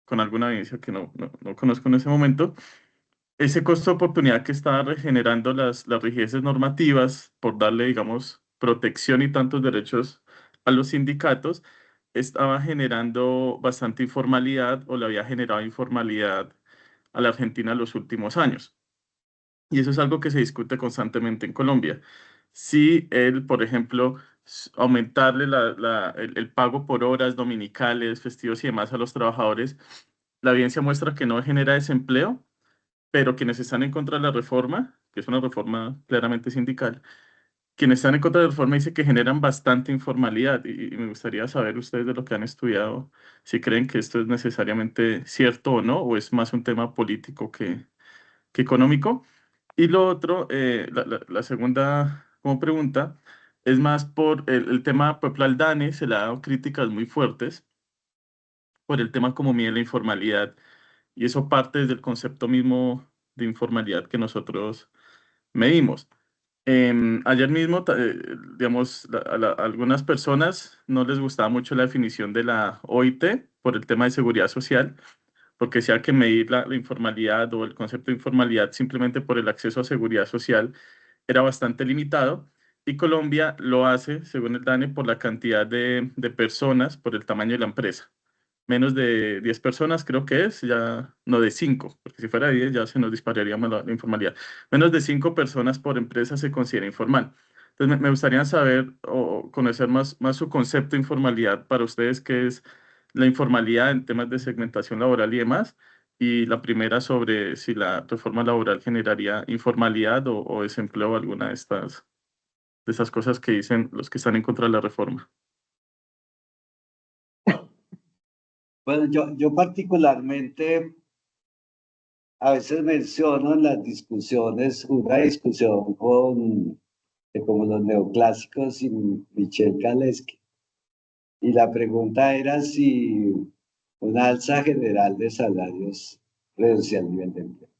con alguna evidencia que no conozco en ese momento, ese costo de oportunidad que estaba regenerando las rigideces normativas por darle, digamos, protección y tantos derechos a los sindicatos, estaba generando bastante informalidad o le había generado informalidad a la Argentina en los últimos años. Y eso es algo que se discute constantemente en Colombia. Si él, por ejemplo, aumentarle el pago por horas dominicales, festivos y demás a los trabajadores, la evidencia muestra que no genera desempleo, pero quienes están en contra de la reforma, que es una reforma claramente sindical, quienes están en contra de la reforma dicen que generan bastante informalidad y me gustaría saber ustedes de lo que han estudiado, si creen que esto es necesariamente cierto o no, o es más un tema político que económico. Y lo otro, la segunda como pregunta, es más por el tema Pueblo Aldane, se le ha dado críticas muy fuertes por el tema como mide la informalidad. Y eso parte desde el concepto mismo de informalidad que nosotros medimos. Ayer mismo, digamos, a algunas personas no les gustaba mucho la definición de la OIT por el tema de seguridad social, porque decía que medir la informalidad o el concepto de informalidad simplemente por el acceso a seguridad social era bastante limitado. Y Colombia lo hace, según el DANE, por la cantidad de personas, por el tamaño de la empresa. Menos de 10 personas creo que es, ya no de 5, porque si fuera 10 ya se nos dispararía más la informalidad. Menos de 5 personas por empresa se considera informal. Entonces me gustaría saber o conocer más su concepto de informalidad para ustedes, qué es la informalidad en temas de segmentación laboral y demás. Y la primera sobre si la reforma laboral generaría informalidad o desempleo o alguna de esas cosas que dicen los que están en contra de la reforma. Bueno, yo particularmente a veces menciono en las discusiones una discusión como los neoclásicos y Michel Kalecki. Y la pregunta era si una alza general de salarios reducía el nivel de empleo.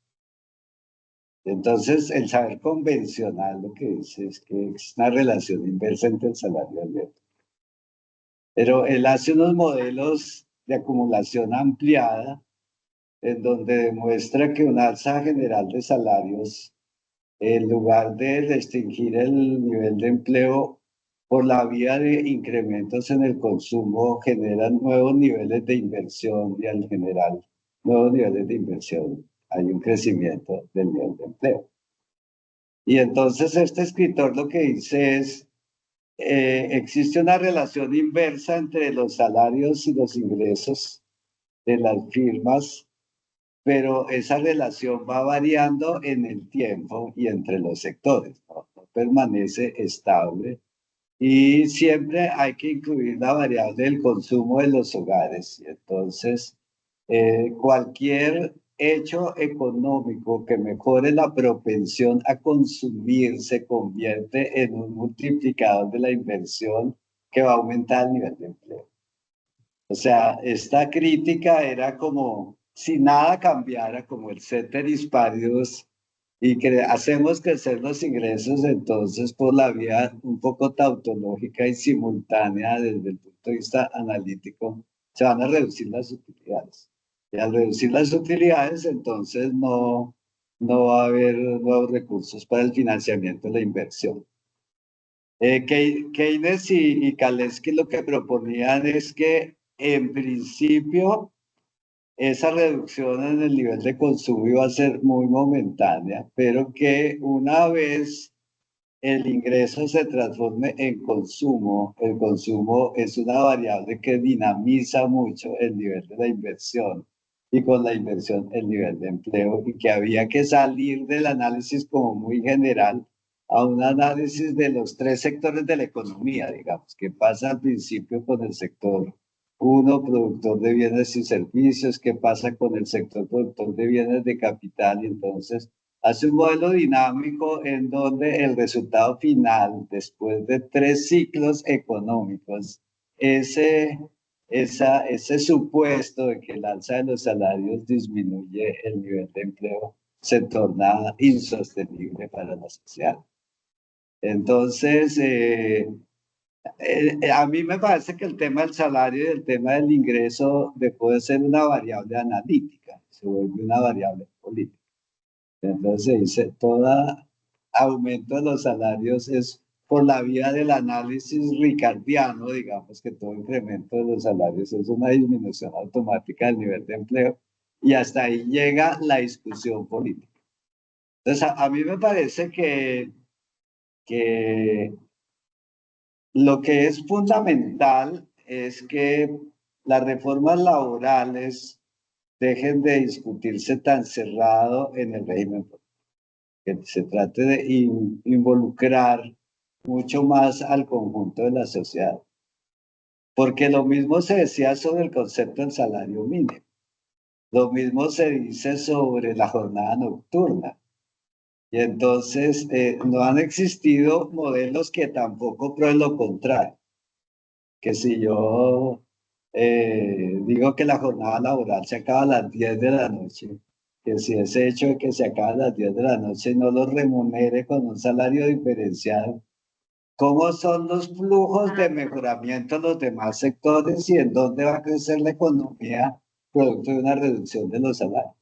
Entonces, el saber convencional lo que dice es que es una relación inversa entre el salario y el empleo. Pero él hace unos modelos de acumulación ampliada en donde demuestra que una alza general de salarios, en lugar de restringir el nivel de empleo por la vía de incrementos en el consumo, generan nuevos niveles de inversión y al general nuevos niveles de inversión hay un crecimiento del nivel de empleo. Y entonces este escritor lo que dice es, existe una relación inversa entre los salarios y los ingresos de las firmas, pero esa relación va variando en el tiempo y entre los sectores, ¿no? No permanece estable. Y siempre hay que incluir la variable del consumo de los hogares. Y entonces, cualquier hecho económico que mejore la propensión a consumir se convierte en un multiplicador de la inversión que va a aumentar el nivel de empleo. O sea, esta crítica era como si nada cambiara, como el ceteris paribus, y que hacemos crecer los ingresos entonces por la vía un poco tautológica y simultánea desde el punto de vista analítico, se van a reducir las utilidades. Y al reducir las utilidades, entonces no va a haber nuevos recursos para el financiamiento de la inversión. Keynes y Kalecki lo que proponían es que en principio esa reducción en el nivel de consumo iba a ser muy momentánea, pero que una vez el ingreso se transforme en consumo, el consumo es una variable que dinamiza mucho el nivel de la inversión y con la inversión el nivel de empleo, y que había que salir del análisis como muy general a un análisis de los tres sectores de la economía, digamos, que pasa al principio con el sector uno, productor de bienes y servicios, qué pasa con el sector productor de bienes de capital, y entonces hace un modelo dinámico en donde el resultado final, después de 3 ciclos económicos, ese supuesto de que el alza de los salarios disminuye el nivel de empleo se torna insostenible para la sociedad. Entonces, a mí me parece que el tema del salario y el tema del ingreso dejó de ser una variable analítica, se vuelve una variable política. Entonces se dice, todo aumento de los salarios es por la vía del análisis ricardiano, digamos que todo incremento de los salarios es una disminución automática del nivel de empleo, y hasta ahí llega la discusión política. Entonces a mí me parece que lo que es fundamental es que las reformas laborales dejen de discutirse tan cerrado en el régimen político, que se trate de involucrar mucho más al conjunto de la sociedad. Porque lo mismo se decía sobre el concepto del salario mínimo, lo mismo se dice sobre la jornada nocturna. Y entonces no han existido modelos que tampoco prueben lo contrario. Que si yo digo que la jornada laboral se acaba a las 10 de la noche, que si ese hecho de que se acaba a las 10 de la noche no lo remunere con un salario diferenciado, ¿cómo son los flujos de mejoramiento en los demás sectores y en dónde va a crecer la economía producto de una reducción de los salarios?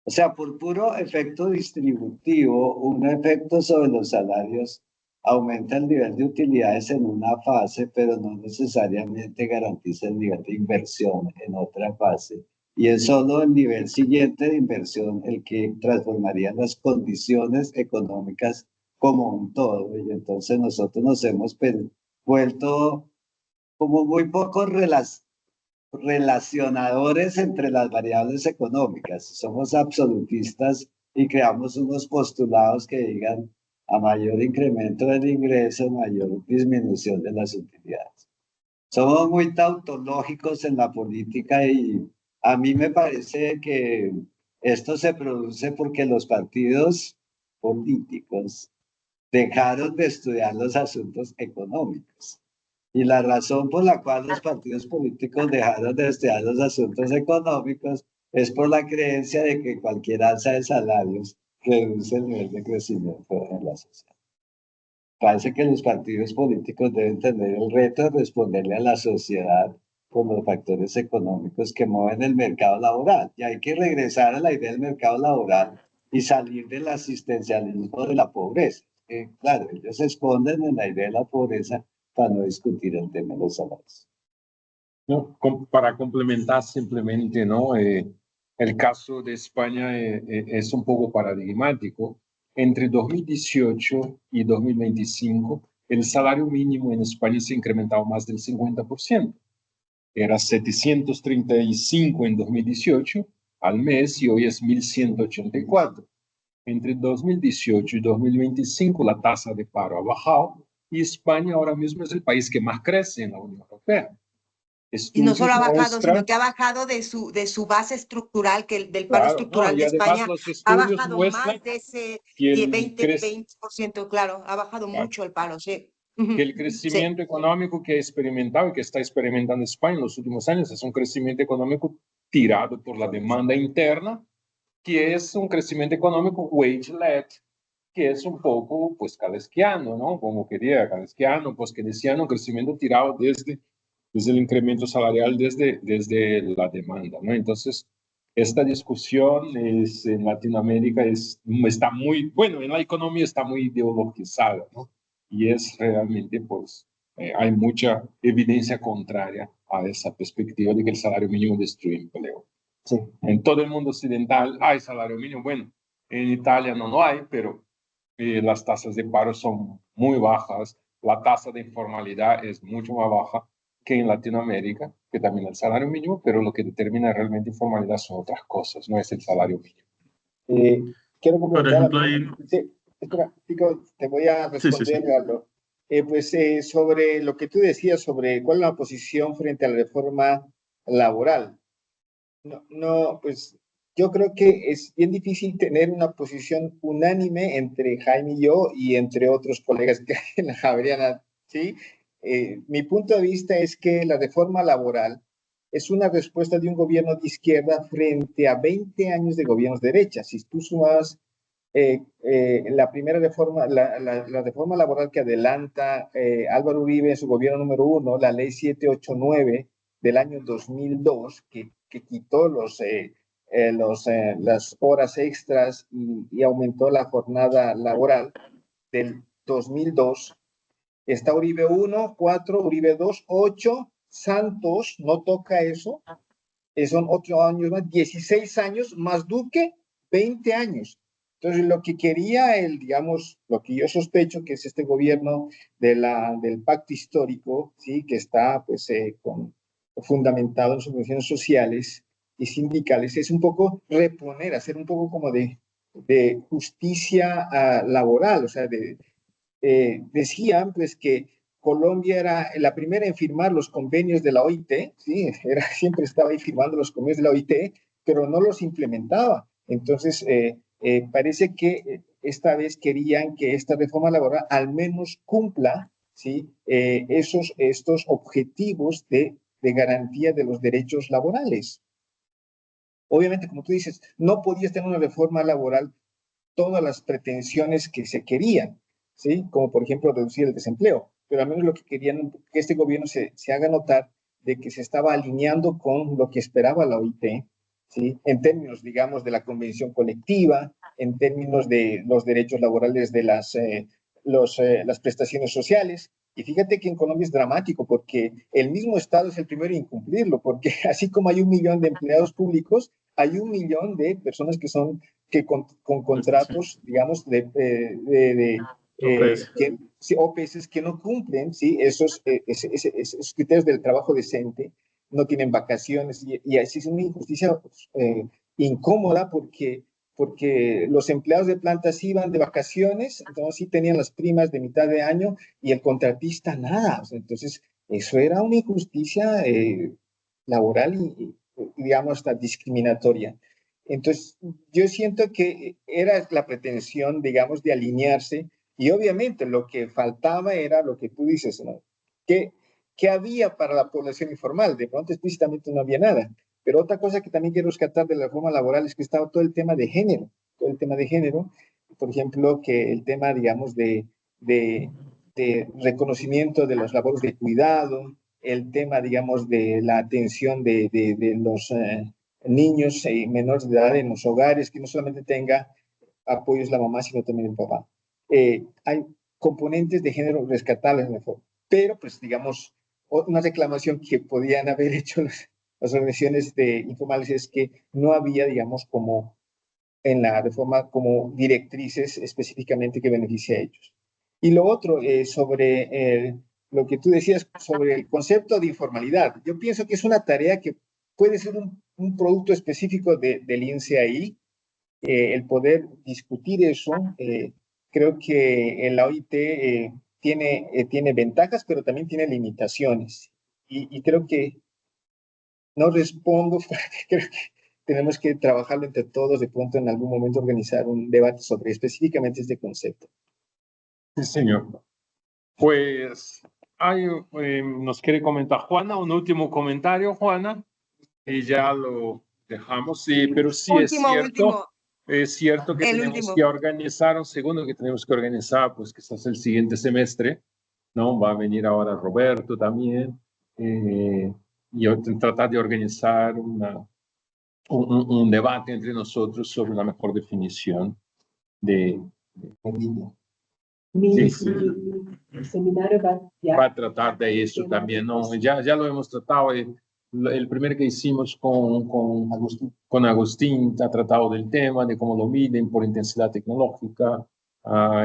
O sea, por puro efecto distributivo, un efecto sobre los salarios aumenta el nivel de utilidades en una fase, pero no necesariamente garantiza el nivel de inversión en otra fase. Y es solo el nivel siguiente de inversión el que transformaría las condiciones económicas como un todo. Y entonces nosotros nos hemos vuelto como muy pocos relacionadores entre las variables económicas. Somos absolutistas y creamos unos postulados que digan a mayor incremento del ingreso, mayor disminución de las utilidades. Somos muy tautológicos en la política, y a mí me parece que esto se produce porque los partidos políticos dejaron de estudiar los asuntos económicos. Y la razón por la cual los partidos políticos dejaron de estudiar los asuntos económicos es por la creencia de que cualquier alza de salarios reduce el nivel de crecimiento en la sociedad. Parece que los partidos políticos deben tener el reto de responderle a la sociedad por los factores económicos que mueven el mercado laboral. Y hay que regresar a la idea del mercado laboral y salir del asistencialismo de la pobreza. Claro, ellos se esconden en la idea de la pobreza para no discutir el tema de los salarios. No, para complementar simplemente, ¿no? El caso de España es un poco paradigmático. Entre 2018 y 2025, el salario mínimo en España se ha incrementado más del 50%. Era 735 en 2018 al mes y hoy es 1.184. Entre 2018 y 2025 la tasa de paro ha bajado y España ahora mismo es el país que más crece en la Unión Europea. Y no solo ha bajado, Muestran, sino que ha bajado de su base estructural, que del paro claro, estructural y de además España los ha estudios bajado muestran más de ese que 20%, claro, ha bajado mucho el paro, sí. que el Sí. crecimiento económico que ha experimentado y que está experimentando España en los últimos años es un crecimiento económico tirado por la demanda interna, que es un crecimiento económico wage-led, que es un poco, pues, calesquiano, ¿no? Como quería, calesquiano, pues, keynesiano, un crecimiento tirado desde el incremento salarial, desde la demanda, ¿no? Entonces, esta discusión en Latinoamérica está muy, bueno, en la economía está muy ideologizada, ¿no? Y es realmente, pues, hay mucha evidencia contraria a esa perspectiva de que el salario mínimo destruye empleo. Sí. En todo el mundo occidental hay salario mínimo. Bueno, en Italia no lo hay, pero las tasas de paro son muy bajas. La tasa de informalidad es mucho más baja que en Latinoamérica, que también el salario mínimo, pero lo que determina realmente informalidad son otras cosas, no es el salario mínimo. Quiero Por comentar, ejemplo, ahí, sí, espera, Pico, te voy a sí, sí, sí. responder algo. Sobre lo que tú decías sobre cuál es la posición frente a la reforma laboral. No, pues yo creo que es bien difícil tener una posición unánime entre Jaime y yo y entre otros colegas que hay en la Javeriana, ¿sí? Mi punto de vista es que la reforma laboral es una respuesta de un gobierno de izquierda frente a 20 años de gobiernos de derecha. Si tú sumas la primera reforma, la reforma laboral que adelanta Álvaro Uribe en su gobierno número 1, la ley 789 del año 2002, que quitó las horas extras y aumentó la jornada laboral del 2002. Está Uribe 1, 4, Uribe 2, 8, Santos no toca eso, son 8 años más, 16 años, más Duque, 20 años. Entonces, lo que quería digamos, lo que yo sospecho que es este gobierno del pacto histórico, ¿sí? Que está pues, fundamentado en sus funciones sociales y sindicales, es un poco reponer, hacer un poco como de justicia laboral, o sea, decían pues que Colombia era la primera en firmar los convenios de la OIT, ¿sí? Siempre estaba ahí firmando los convenios de la OIT, pero no los implementaba. Entonces, parece que esta vez querían que esta reforma laboral al menos cumpla, ¿sí? Estos objetivos de garantía de los derechos laborales. Obviamente, como tú dices, no podías tener una reforma laboral todas las pretensiones que se querían, ¿sí? Como por ejemplo reducir el desempleo, pero al menos lo que querían que este gobierno se haga notar de que se estaba alineando con lo que esperaba la OIT, ¿sí? En términos, digamos, de la convención colectiva, en términos de los derechos laborales de las prestaciones sociales. Y fíjate que en Colombia es dramático porque el mismo Estado es el primero en incumplirlo, porque así como hay 1 millón de empleados públicos, hay 1 millón de personas que con contratos, digamos, OPS que no cumplen, ¿sí? Esos criterios del trabajo decente, no tienen vacaciones y así es una injusticia incómoda porque los empleados de plantas iban de vacaciones, entonces sí tenían las primas de mitad de año y el contratista nada. O sea, entonces, eso era una injusticia laboral y, digamos, hasta discriminatoria. Entonces, yo siento que era la pretensión, digamos, de alinearse y obviamente lo que faltaba era lo que tú dices, ¿no? ¿Qué había para la población informal? De pronto explícitamente no había nada. Pero otra cosa que también quiero rescatar de la reforma laboral es que estaba todo el tema de género, todo el tema de género, por ejemplo, que el tema, digamos, de reconocimiento de los labores de cuidado, el tema, digamos, de la atención de los niños menores de edad en los hogares, que no solamente tenga apoyos la mamá, sino también el papá. Hay componentes de género rescatables en la reforma, pero pues digamos, una reclamación que podían haber hecho las organizaciones informales es que no había, digamos, como en la reforma, como directrices específicamente que beneficie a ellos. Y lo otro, sobre lo que tú decías sobre el concepto de informalidad. Yo pienso que es una tarea que puede ser un producto específico del INCAI, el poder discutir eso. Creo que la OIT tiene ventajas, pero también tiene limitaciones. Y creo que no respondo, creo que tenemos que trabajarlo entre todos, de pronto en algún momento organizar un debate sobre específicamente este concepto. Sí, señor. Pues nos quiere comentar Juana, un último comentario, Juana, y ya lo dejamos. Sí, pero sí Último. es cierto que El tenemos último. que organizar, un segundo que tenemos que organizar, pues quizás el siguiente semestre, ¿no? Va a venir ahora Roberto también, y tratar de organizar un debate entre nosotros sobre la mejor definición de línea. Mi Sí. seminario Va a tratar de eso también, ¿no? Ya lo hemos tratado. El primer que hicimos con Agustín ha tratado del tema, de cómo lo miden por intensidad tecnológica.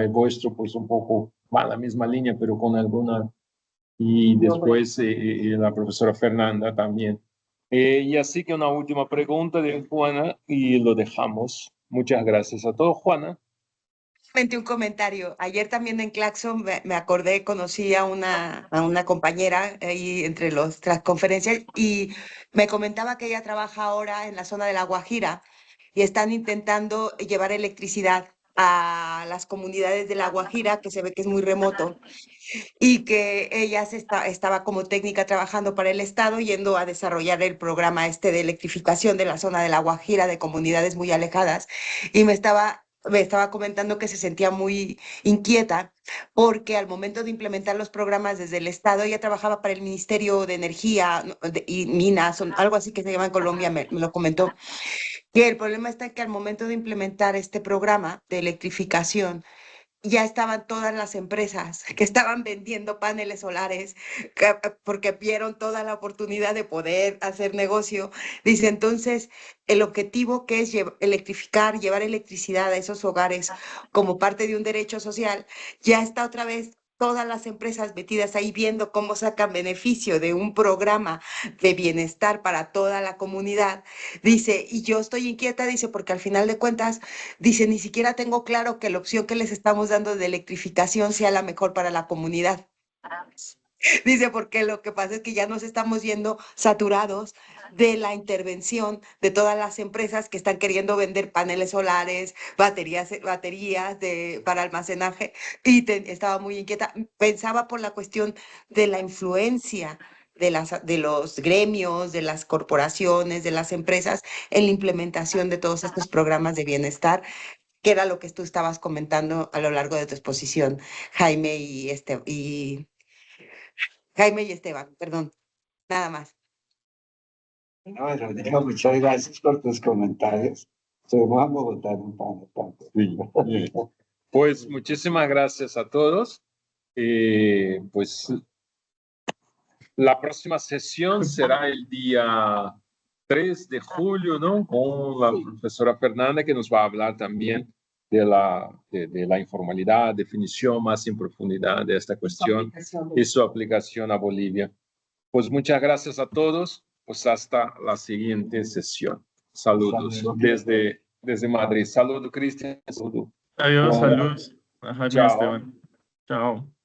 El vuestro, pues un poco va a la misma línea, pero con alguna. Y después la profesora Fernanda también. Y así que una última pregunta de Juana y lo dejamos. Muchas gracias a todos, Juana. Un comentario. Ayer también en Claxon me acordé, conocí a una compañera ahí entre las conferencias y me comentaba que ella trabaja ahora en la zona de La Guajira y están intentando llevar electricidad a las comunidades de La Guajira, que se ve que es muy remoto, y que ella estaba como técnica trabajando para el Estado, yendo a desarrollar el programa este de electrificación de la zona de La Guajira, de comunidades muy alejadas, y me estaba comentando que se sentía muy inquieta porque al momento de implementar los programas desde el Estado, ella trabajaba para el Ministerio de Energía y Minas, algo así que se llama en Colombia, me lo comentó, que el problema está en que al momento de implementar este programa de electrificación, ya estaban todas las empresas que estaban vendiendo paneles solares porque vieron toda la oportunidad de poder hacer negocio. Dice, entonces, el objetivo que es electrificar, llevar electricidad a esos hogares como parte de un derecho social, ya está otra vez todas las empresas metidas ahí viendo cómo sacan beneficio de un programa de bienestar para toda la comunidad. Dice, y yo estoy inquieta, dice, porque al final de cuentas, dice, ni siquiera tengo claro que la opción que les estamos dando de electrificación sea la mejor para la comunidad. Dice, porque lo que pasa es que ya nos estamos yendo saturados de la intervención de todas las empresas que están queriendo vender paneles solares, baterías para almacenaje, y estaba muy inquieta. Pensaba por la cuestión de la influencia de los gremios, de las corporaciones, de las empresas en la implementación de todos estos programas de bienestar, que era lo que tú estabas comentando a lo largo de tu exposición, Jaime y Esteban, perdón, nada más. No, Rodrigo, muchas gracias por tus comentarios. Vamos a Bogotá en un panel. Sí. Pues muchísimas gracias a todos. Pues la próxima sesión será el día 3 de julio, ¿no? Con la profesora Fernanda, que nos va a hablar también de la informalidad, definición más en profundidad de esta cuestión y su aplicación a Bolivia. Pues muchas gracias a todos. Pues hasta la siguiente sesión. Saludos desde Madrid. Saludos, Cristian. Saludos. Adiós, saludos a Jaime y Chao. Esteban. Chao.